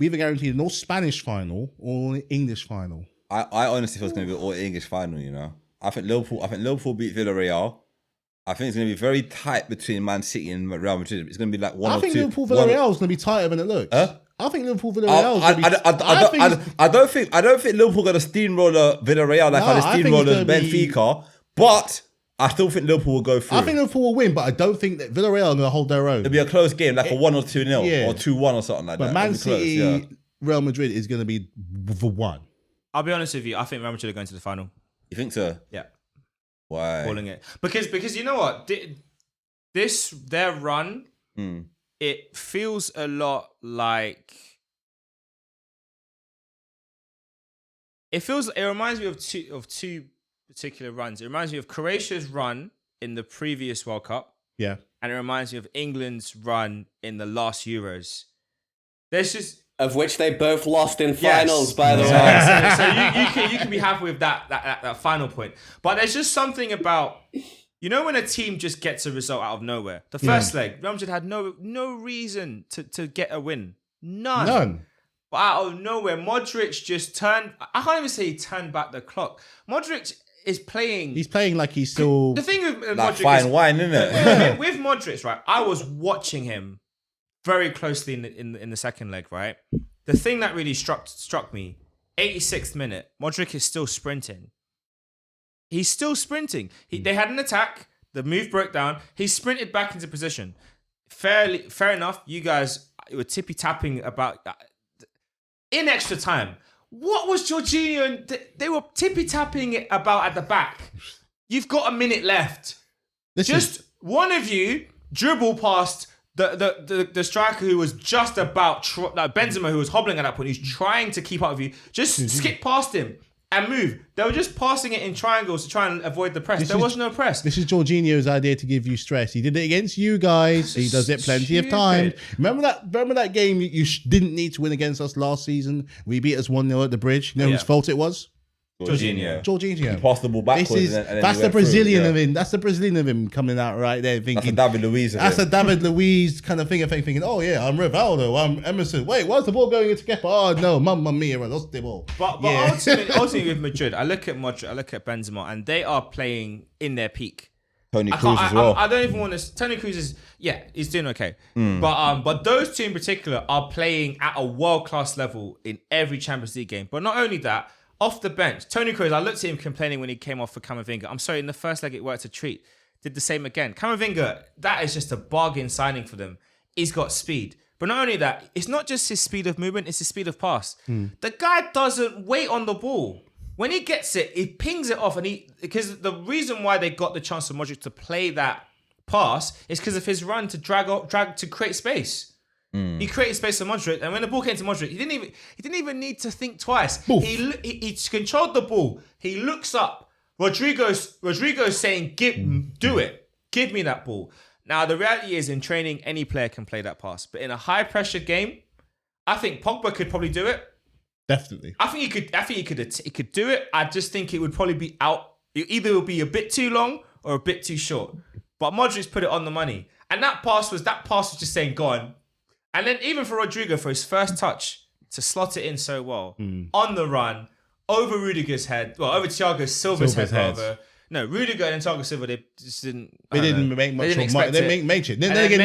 a North Spanish final or an English final. I honestly thought it was going to be an all English final. You know. I think Liverpool beat Villarreal. I think it's going to be very tight between Man City and Real Madrid. It's going to be like one or two. I think Liverpool Villarreal is going to be tighter than it looks. I think Liverpool Villarreal is going to be. I don't think Liverpool going to steamroller Villarreal like how they steamroller Benfica. But I still think Liverpool will go through. I think Liverpool will win, but I don't think that Villarreal are going to hold their own. It'll be a close game, like a 1 or 2-0 or 2-1 or something like that. But Man City, Real Madrid is going to be the one. I'll be honest with you. I think Real Madrid are going to the final. You think so? Yeah. Why? Calling it because you know what, their run, it feels a lot like it reminds me of two particular runs. It reminds me of Croatia's run in the previous World Cup, yeah, and it reminds me of England's run in the last Euros. There's just Of which they both lost in finals, by the way. So you can be happy with that final point. But there's just something about, you know, when a team just gets a result out of nowhere. The first leg, Real Madrid had no reason to get a win. None. But out of nowhere, Modric just turned. I can't even say he turned back the clock. Modric is playing. He's playing like he's still. The thing with Like Modric fine wine, isn't it? with Modric, right? I was watching him very closely in the second leg, right? The thing that really struck me, 86th minute, Modric is still sprinting. He's still sprinting. They had an attack. The move broke down. He sprinted back into position. Fair enough. You guys were tippy tapping about in extra time. What was Jorginho and they were tippy tapping it about at the back? You've got a minute left. One of you dribble past the striker who was just about Benzema, who was hobbling at that point. He's trying to keep up with you. Just skip past him and move. They were just passing it in triangles to try and avoid the press. There was no press. This is Jorginho's idea to give you stress. He did it against you guys. He does it plenty of times. Remember that game you didn't need to win against us last season? We beat us 1-0 at the bridge. You know whose fault it was? Jorginho. He passed the ball backwards. That's the Brazilian of him. That's the Brazilian of him coming out right there thinking. That's a David Luiz. That's a David Luiz kind of thing. Thinking, oh yeah, I'm Rivaldo. I'm Emerson. Wait, why's the ball going into Kepa? Oh no, mamma mia, I lost the ball. But ultimately with Madrid, I look at Modric, I look at Benzema, and they are playing in their peak. Tony Cruz as well. I don't even want to. Tony Cruz is he's doing okay. But those two in particular are playing at a world class level in every Champions League game. But not only that, off the bench, Tony Cruz, I looked at him complaining when he came off for Camavinga. I'm sorry, in the first leg it worked a treat. Did the same again. Camavinga, that is just a bargain signing for them. He's got speed. But not only that, it's not just his speed of movement, it's his speed of pass. The guy doesn't wait on the ball. When he gets it, he pings it off, because the reason why they got the chance for Modric to play that pass is because of his run to drag to create space. He created space for Modric, and when the ball came to Modric, he didn't even need to think twice. He controlled the ball. He looks up. Rodrigo's saying, "Do it. Give me that ball." Now the reality is, in training, any player can play that pass, but in a high pressure game, I think Pogba could probably do it. Definitely. I think he could do it. I just think it would probably be out. Either it would be a bit too long or a bit too short. But Modric put it on the money, and that pass was just saying, "Go on." And then even for Rodrigo, for his first touch, to slot it in so well, on the run, over Rudiger's head, over Thiago Silva's head, rather. No, Rudiger and Thiago Silva, they just didn't... They didn't make much of it. They didn't make it. Then again,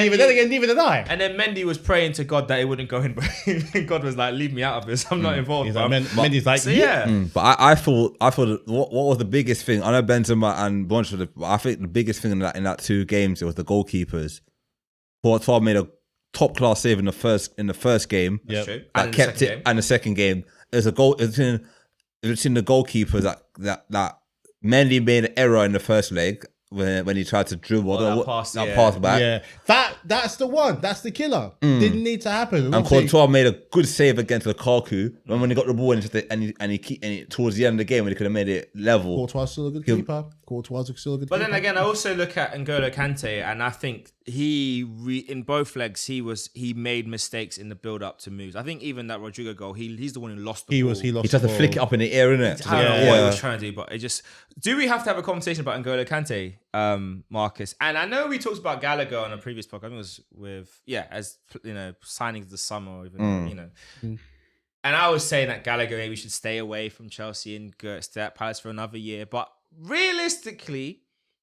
neither did I. And then Mendy was praying to God that it wouldn't go in, but God was like, leave me out of this. I'm not involved. Mendy's like, so, yeah. But I thought what was the biggest thing? I know Benzema and Bonch, but I think the biggest thing in that two games, it was the goalkeepers. Courtois made a top class save in the first game. That's true. That kept it. And the second game, there's a goal. It's in the goalkeepers that Mendy made an error in the first leg when he tried to dribble that pass back. Yeah, that's the one. That's the killer. Didn't need to happen. And Courtois made a good save against Lukaku. And when he got the ball and towards the end of the game when he could have made it level. Courtois still a good keeper. But then again, I also look at N'Golo Kante, and I think in both legs he made mistakes in the build up to moves. I think even that Rodrigo goal, he's the one who lost the ball. He tried to flick it up in the air, innit? I don't know what he was trying to do, but it just... Do we have to have a conversation about N'Golo Kante, Marcus? And I know we talked about Gallagher on a previous podcast. I think it was with, as signings this summer, or even, And I was saying that Gallagher maybe should stay away from Chelsea and stay at Palace for another year. But realistically,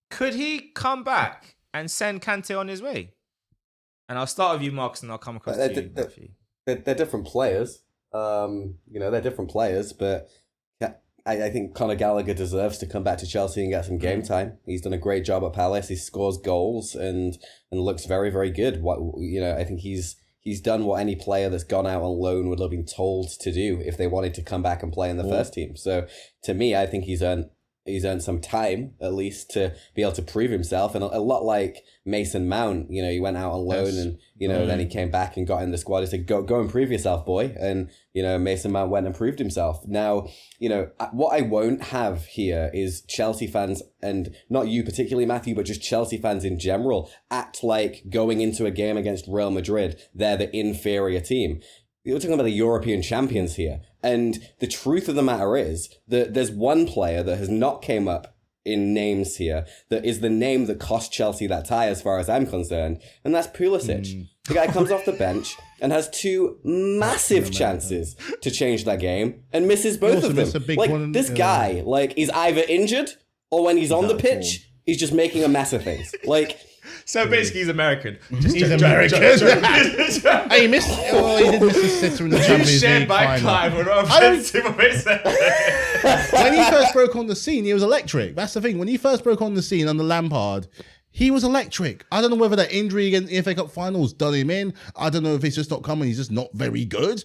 could he come back and send Kante on his way? And I'll start with you, Marcus, and I'll come across to you, Matthew. They're different players. They're different players, but I think Conor Gallagher deserves to come back to Chelsea and get some game time. He's done a great job at Palace. He scores goals and looks very, very good. I think he's done what any player that's gone out on loan would have been told to do if they wanted to come back and play in the first team. So to me, I think he's earned some time at least to be able to prove himself, and a lot like Mason Mount, he went out on loan and then he came back and got in the squad. He said, go and prove yourself, boy. And Mason Mount went and proved himself. Now, what I won't have here is Chelsea fans, and not you particularly, Matthew, but just Chelsea fans in general, act like going into a game against Real Madrid, they're the inferior team. You're talking about the European champions here. And the truth of the matter is that there's one player that has not came up in names here that is the name that cost Chelsea that tie as far as I'm concerned, and that's Pulisic. The guy comes off the bench and has two massive chances to change that game and misses both of them. This guy, is either injured or when he's on the pitch, he's just making a mess of things. So basically, he's American. He's American. He missed. Oh, he did miss his sitter in the Champions League shared by Clive. When he first broke on the scene, he was electric. That's the thing. When he first broke on the scene under Lampard, he was electric. I don't know whether that injury against the FA Cup finals done him in. I don't know if he's just not coming. He's just not very good.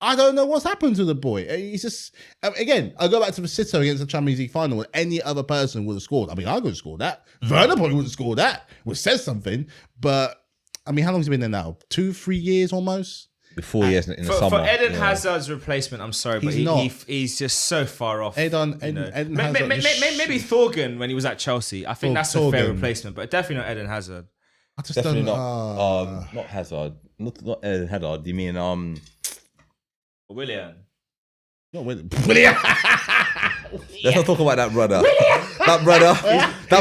I don't know what's happened to the boy. He's just, again, I go back to the City against the Champions League final when any other person would have scored. I mean, I could have scored that. Werner probably would have scored that, which says something. But, I mean, how long has he been there now? 2-3 years almost? 4 years in the summer. For Eden Hazard's replacement, I'm sorry, but he's just so far off. Eden Hazard. Maybe Thorgan when he was at Chelsea. I think that's a fair replacement, but definitely not Eden Hazard. I just definitely don't. Not Hazard. Not Eden Hazard. You mean Willian. Not Willian. Let's not talk about that brother. That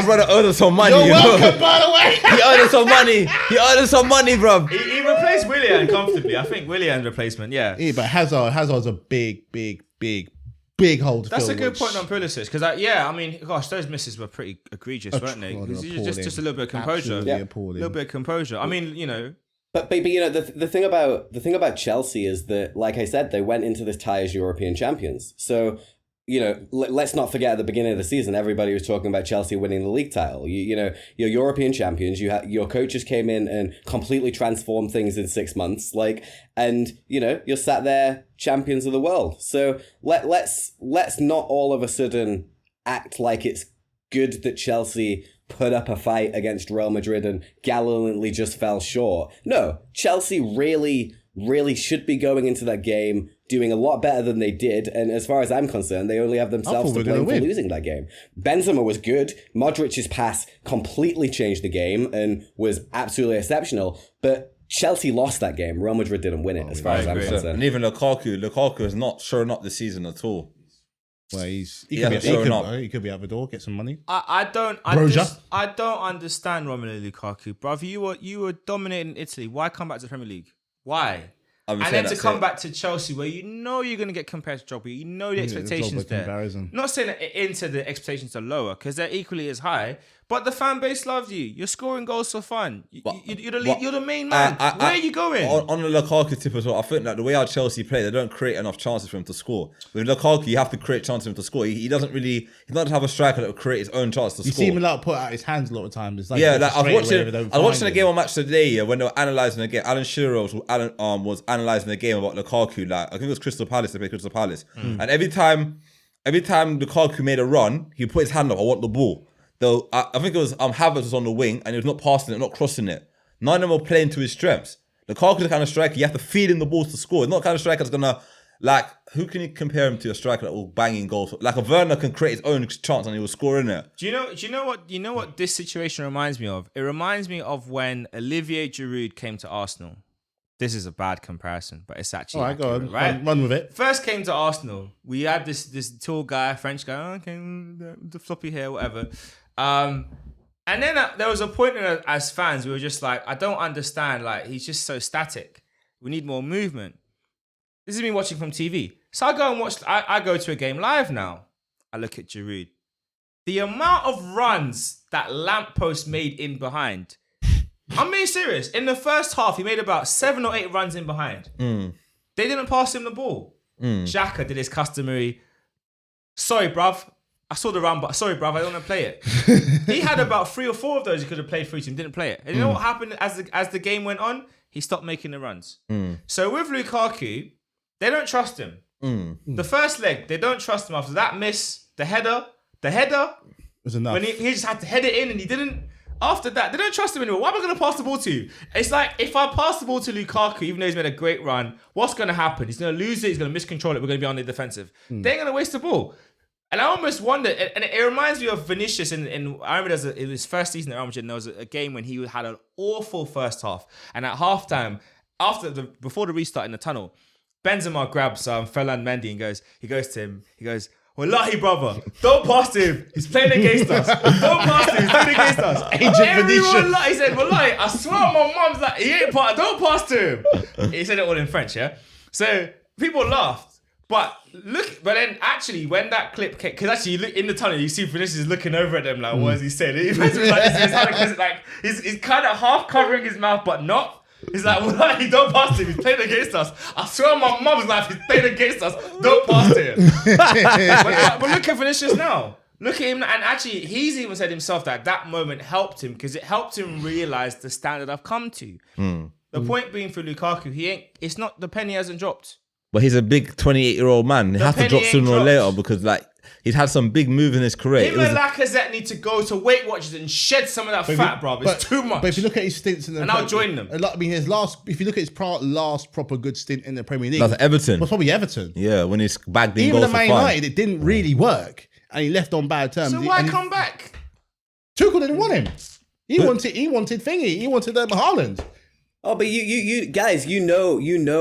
brother earned some money. You're welcome, by the way. He earned some money, bro. He replaced Willian comfortably. I think Willian's replacement, yeah. Yeah, but Hazard's a big hole to fill. That's a good point on Pulisic because, I mean, gosh, those misses were pretty egregious, weren't they? Just a little bit of composure. Appalling. A little bit of composure. I mean, you know. But the thing about Chelsea is that, like I said, they went into this tie as European champions. So, let's not forget at the beginning of the season, everybody was talking about Chelsea winning the league title. You're European champions. Your coaches came in and completely transformed things in 6 months. You're sat there champions of the world. So let's not all of a sudden act like it's good that Chelsea put up a fight against Real Madrid and gallantly just fell short. No, Chelsea really, really should be going into that game doing a lot better than they did. And as far as I'm concerned, they only have themselves to blame for losing that game. Benzema was good. Modric's pass completely changed the game and was absolutely exceptional. But Chelsea lost that game. Real Madrid didn't win it, as far as I'm concerned. And even Lukaku is not showing up this season at all. Well, he could be out the door, get some money. I don't understand Romelu Lukaku, bruv. You were dominating Italy. Why come back to the Premier League? Why? And then to come back to Chelsea, where you're going to get compared to Drogba, the expectations there. Not saying that Inter the expectations are lower because they're equally as high, but the fan base loves you. You're scoring goals for fun. You're the main man. Where are you going? On the Lukaku tip as well, I think that the way our Chelsea play, they don't create enough chances for him to score. With Lukaku, you have to create chances for him to score. He doesn't have a striker that will create his own chance to score. You see him put out his hands a lot of times. I was watching a game on Match Today when they were analysing the game. Alan Shearer was analysing the game about Lukaku. I think it was Crystal Palace. They played Crystal Palace, and every time Lukaku made a run, he put his hand up. I want the ball. Though I think it was Havertz was on the wing and he was not passing it, not crossing it. None of them were playing to his strengths. Lukaku's the kind of striker you have to feed him the balls to score. It's not the kind of striker that's gonna who can you compare him to a striker that will bang in goals? Like a Werner can create his own chance and he will score in it. Do you know what this situation reminds me of? It reminds me of when Olivier Giroud came to Arsenal. This is a bad comparison, but it's actually accurate, right? Run with it. First came to Arsenal. We had this tall guy, French guy, the floppy hair, whatever. And then there was a point as fans, we were just like, I don't understand. He's just so static. We need more movement. This is me watching from TV. So I go and watch, I go to a game live now. I look at Giroud. The amount of runs that Lamppost made in behind. I'm being serious. In the first half, he made about 7 or 8 runs in behind. They didn't pass him the ball. Xhaka did his customary, sorry, bruv. I saw the run, but sorry, bruv, I don't want to play it. He had about 3 or 4 of those he could have played through to him, didn't play it. And you know what happened as the game went on? He stopped making the runs. So with Lukaku, they don't trust him. The first leg, they don't trust him. After that miss, the header was enough. When he just had to head it in and he didn't. After that, they don't trust him anymore. Why am I going to pass the ball to you? It's like, if I pass the ball to Lukaku, even though he's made a great run, what's going to happen? He's going to lose it. He's going to miscontrol it. We're going to be on the defensive. They ain't going to waste the ball. And I almost wonder, and it reminds me of Vinicius I remember in his first season at Real Madrid, there was a game when he had an awful first half. And at halftime, before the restart in the tunnel, Benzema grabs Ferland Mendy and he goes to him. He goes, "Wallahi, brother, don't pass to him. He's playing against us. Don't pass to him. He's playing against us." Everyone, he said, "Wallahi, I swear my mum's like, he ain't don't pass to him." He said it all in French, yeah. So people laughed, but then actually when that clip came, because actually you look in the tunnel, you see Vinicius looking over at them like, what is he saying? He's kind of half covering his mouth, but not. He's like, well, he don't pass to him. He's playing against us. I swear on my mum's life, he's playing against us. Don't pass to him. but look at Vinicius now. Look at him. And actually, he's even said himself that moment helped him because it helped him realize the standard I've come to. The point being for Lukaku, it's not, the penny hasn't dropped. But he's a big 28-year-old man. He has to drop sooner or later because he's had some big moves in his career. Him and Lacazette need to go to Weight Watchers and shed some of that fat, bro. It's too much. But if you look at his stints in the I'll join them. I mean, if you look at his last proper good stint in the Premier League, that's Everton. Was probably Everton. Yeah, when he's bagged in even goals the Man for fun. United, it didn't really work, and he left on bad terms. So why come back? Tuchel didn't want him. He wanted thingy. He wanted Haaland. Oh, but you guys, you know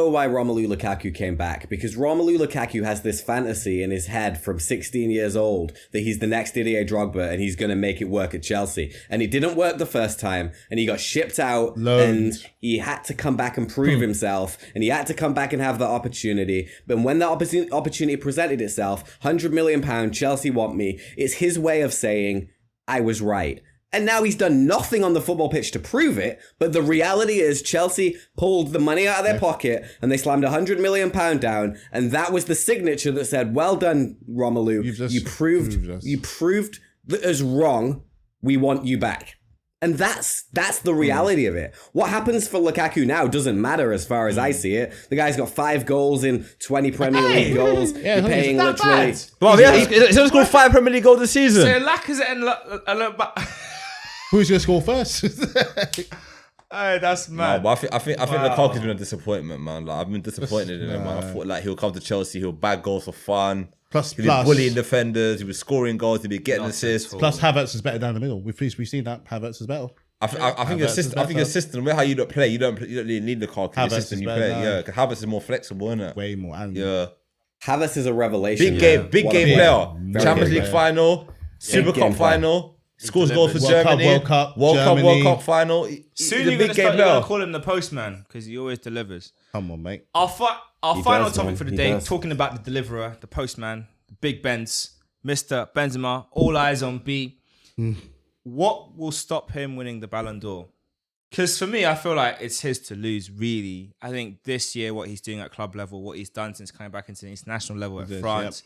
why Romelu Lukaku came back, because Romelu Lukaku has this fantasy in his head from 16 years old that he's the next Didier Drogba and he's going to make it work at Chelsea. And it didn't work the first time and he got shipped out and he had to come back and prove himself and he had to come back and have that opportunity. But when that opportunity presented itself, £100 million, Chelsea want me, it's his way of saying, I was right. And now he's done nothing on the football pitch to prove it. But the reality is Chelsea pulled the money out of their pocket and they slammed £100 million down. And that was the signature that said, well done, Romelu. You proved us wrong. We want you back. And that's the reality of it. What happens for Lukaku now doesn't matter as far as I see it. The guy's got 5 goals in 20 Premier League goals. You're paying literally... Well, he's only scored 5 Premier League goals this season. So Lacazette and who's going to score first? Hey, that's mad. No, but I think Lukaku's been a disappointment, man. Like, I've been disappointed in him, man. I thought he'll come to Chelsea, he'll bag goals for fun. He'll be bullying defenders, he'll be scoring goals, he'll be getting assists. Plus Havertz is better down the middle. We've seen that Havertz is better. I think your system, where how you don't play, you don't really need Lukaku. Your system you play, because Havertz is more flexible, isn't it? Way more. Havertz is a revelation. Big game player. Champions League final, Super Cup final. Scores goals for Germany. World Cup final. Soon you're going to call him the postman because he always delivers. Come on, mate. Our final topic for the day, talking about the deliverer, the postman, the Big Benz, Mr. Benzema, all eyes on B. What will stop him winning the Balon d'Or? Because for me, I feel like it's his to lose, really. I think this year, what he's doing at club level, what he's done since coming back into the international level at France,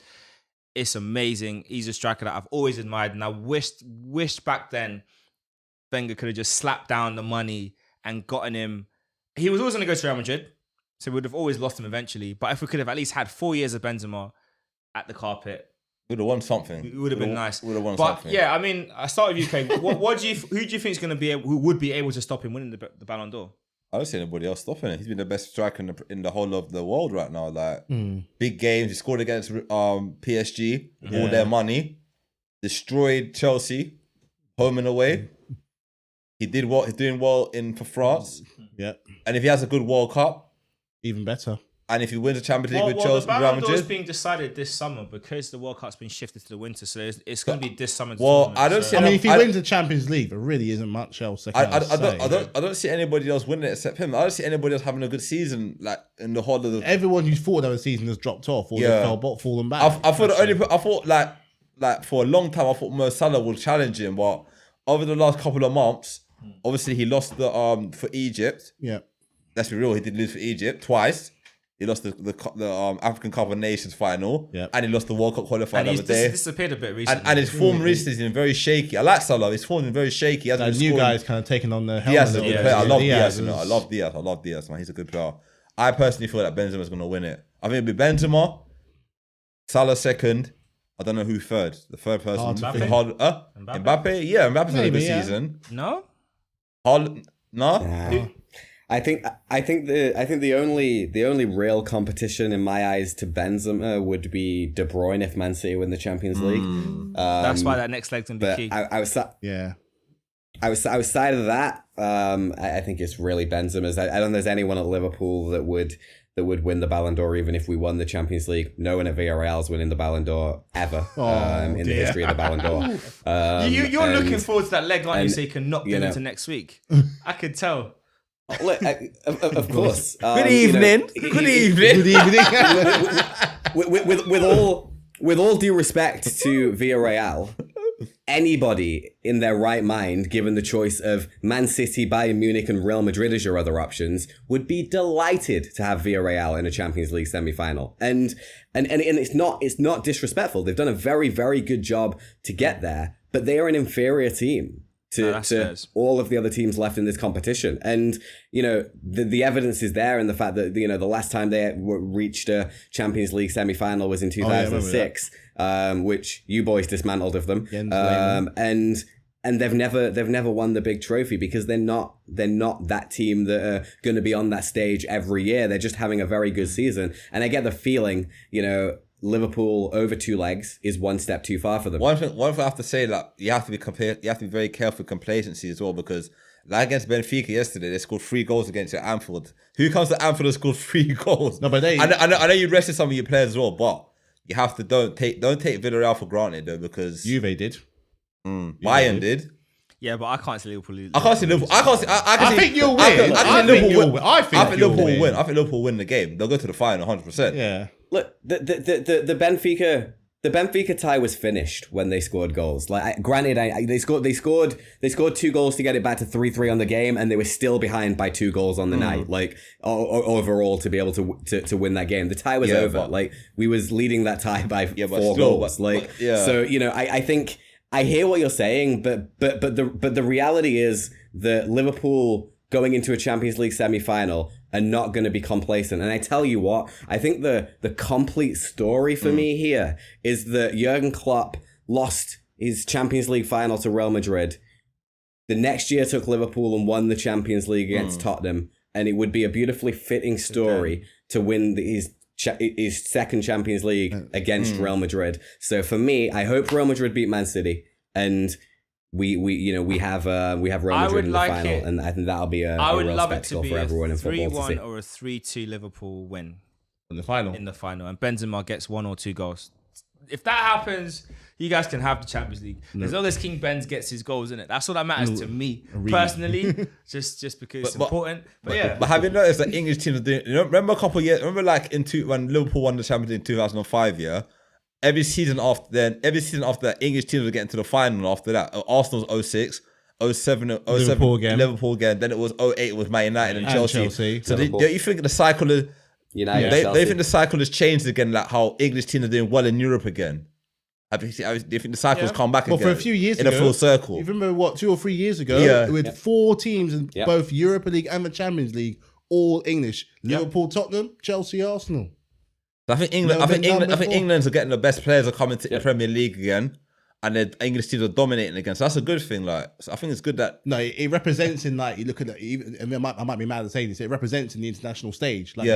it's amazing. He's a striker that I've always admired, and I wished back then Wenger could have just slapped down the money and gotten him. He was always going to go to Real Madrid, so we would have always lost him eventually. But if we could have at least had 4 years of Benzema at the carpet, we would have won something. It would have been nice. Would have won but something. Yeah, I mean, I start with UK. Who do you think is going to be who would be able to stop him winning the Balon d'Or? I don't see anybody else stopping it. He's been the best striker in the whole of the world right now. Like big games, he scored against PSG, all their money, destroyed Chelsea, home and away. He did what he's doing well for France. Yeah, and if he has a good World Cup, even better. And if he wins the Champions League with Chelsea, the Real Balon d'Or is Madrid, being decided this summer because the World Cup's been shifted to the winter, so it's going to be this summer. Well, I don't see. I mean, if he wins the Champions League, there really isn't much else. I don't see anybody else winning it except him. I don't see anybody else having a good season like in the whole of the. Everyone who thought that the season has dropped off or fallen back. I thought like for a long time I thought Mo Salah would challenge him, but over the last couple of months, obviously he lost the for Egypt. Yeah, let's be real, he did lose for Egypt twice. He lost the African Cup of Nations final, and he lost the World Cup qualifier the other day. He's disappeared a bit recently. And his form recently has been very shaky. I like Salah. His form has been very shaky. The new guy's kind of taking on the helmet. Diaz is a good player. I love Diaz. I love Diaz, man. He's a good player. I personally feel that Benzema's going to win it. I think it'll be Benzema, Salah second. I don't know who third. The third person. Mbappe? Yeah, Mbappe's had a good season. No? No? I think the only real competition in my eyes to Benzema would be De Bruyne if Man City win the Champions League. That's why that next leg's gonna be key. Outside of that, I think it's really Benzema's. I don't think there's anyone at Liverpool that would that would win the Balon d'Or even if we won the Champions League. No one at Villarreal's winning the Balon d'Or ever in the history of the Balon d'Or. You're looking forward to that leg, aren't you? So you can knock them into next week. I could tell. Look, of course. Good evening. Good evening. With all due respect to Villarreal, anybody in their right mind, given the choice of Man City, Bayern Munich, and Real Madrid as your other options, would be delighted to have Villarreal in a Champions League semi-final. And it's not disrespectful. They've done a very, very good job to get there, but they are an inferior team to all of the other teams left in this competition. And, the evidence is there in the fact that, the last time they reached a Champions League semi-final was in 2006, which you boys dismantled of them. And they've never won the big trophy because they're not that team that are going to be on that stage every year. They're just having a very good season. And I get the feeling, Liverpool over 2 legs is one step too far for them. One thing I have to say, like, you have to be very careful with complacency as well, because like against Benfica yesterday, they scored 3 goals against Anfield. Who comes to Anfield and scored 3 goals? No, but I know you rested some of your players as well, but you have to don't take Villarreal for granted though, because Juve did. Bayern did. Yeah, but I can't see Liverpool lose. I can't see Liverpool. I think you'll win. I think Liverpool will win. I think Liverpool will win the game. They'll go to the final 100%. Yeah. Look, the Benfica tie was finished when they scored goals. Like, granted, they scored 2 goals to get it back to 3-3 on the game, and they were still behind by 2 goals on the night. Like, overall, to be able to win that game, the tie was over. But, like, we was leading that tie by 4 still, goals. yeah. So I think I hear what you're saying, but the reality is that Liverpool going into a Champions League semi-final are not going to be complacent. And I tell you what, I think the complete story for me here is that Jurgen Klopp lost his Champions League final to Real Madrid. The next year took Liverpool and won the Champions League against Tottenham. And it would be a beautifully fitting story to win his second Champions League against Real Madrid. So for me, I hope Real Madrid beat Man City, and we have Real Madrid in the final, and I think that'll be a real spectacle for everyone in football to see. 3-1 or a 3-2 Liverpool win In the final, and Benzema gets 1 or 2 goals. If that happens, you guys can have the Champions League. As long as King Benz gets his goals in it, that's all that matters to me personally. just because it's important. But have you noticed that English teams are doing? Remember a couple of years? Remember when Liverpool won the Champions League in 2005? Yeah. Every season after that, English teams were getting to the final. After that, Arsenal was 06, 07, Liverpool again. Then it was 08. It was Man United and Chelsea. So don't you think the cycle is? They think the cycle has changed again, like how English teams are doing well in Europe again. Do you think the cycle has come back again? Well, for a few years in ago, a full circle. You remember 2 or 3 years ago, with 4 teams in both Europa League and the Champions League, all English: Liverpool, Tottenham, Chelsea, Arsenal. I think England's are getting the best players are coming to the Premier League again, and the English teams are dominating again. So that's a good thing. Like, so I think it's good that it represents in, like, you look at it. Even, I might be mad at saying this. It represents in the international stage. Like,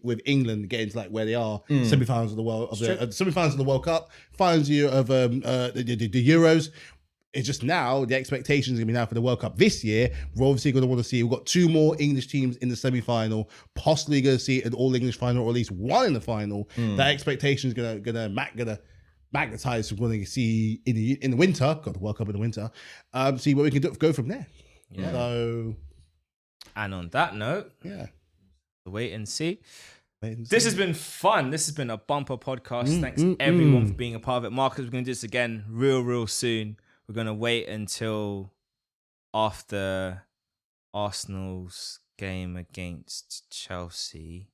with England getting to, like, where they are, semi-finals of the World Cup, finals of the Euros. It's just now the expectations are going to be now for the World Cup this year. We're obviously going to want to see. We've got 2 more English teams in the semi-final, possibly going to see an all-English final, or at least 1 in the final. That expectation is going to magnetize from wanting to see in the winter. Got the World Cup in the winter. See what we can go from there. Yeah. So, and on that note, wait and see. This has been fun. This has been a bumper podcast. Thanks everyone for being a part of it. Marcus, we're going to do this again real soon. We're going to wait until after Arsenal's game against Chelsea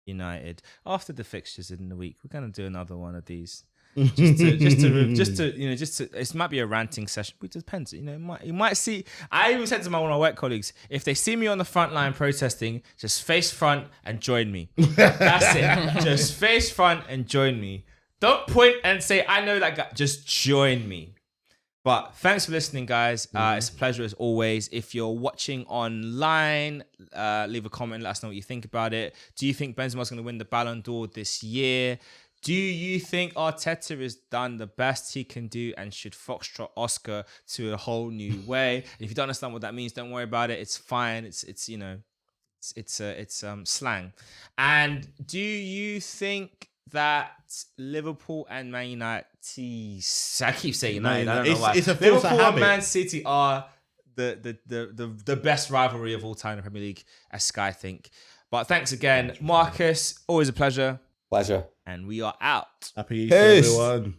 United. After the fixtures in the week, we're going to do another one of these. Just to it might be a ranting session, but it depends. You might see. I even said to one of my work colleagues, if they see me on the front line protesting, just face front and join me. That's it. Just face front and join me. Don't point and say, I know that guy. Just join me. But thanks for listening, guys. It's a pleasure as always. If you're watching online, leave a comment. Let us know what you think about it. Do you think Benzema's going to win the Balon d'Or this year? Do you think Arteta has done the best he can do and should foxtrot Oscar to a whole new way? If you don't understand what that means, don't worry about it. It's fine. It's It's slang. And do you think that Liverpool and Man United? I keep saying United. I don't know why. It's a force of Liverpool and habit. Man City are the best rivalry of all time in the Premier League, as Sky think. But thanks again, Marcus. Always a pleasure. Pleasure. And we are out. Happy Easter, Peace. everyone.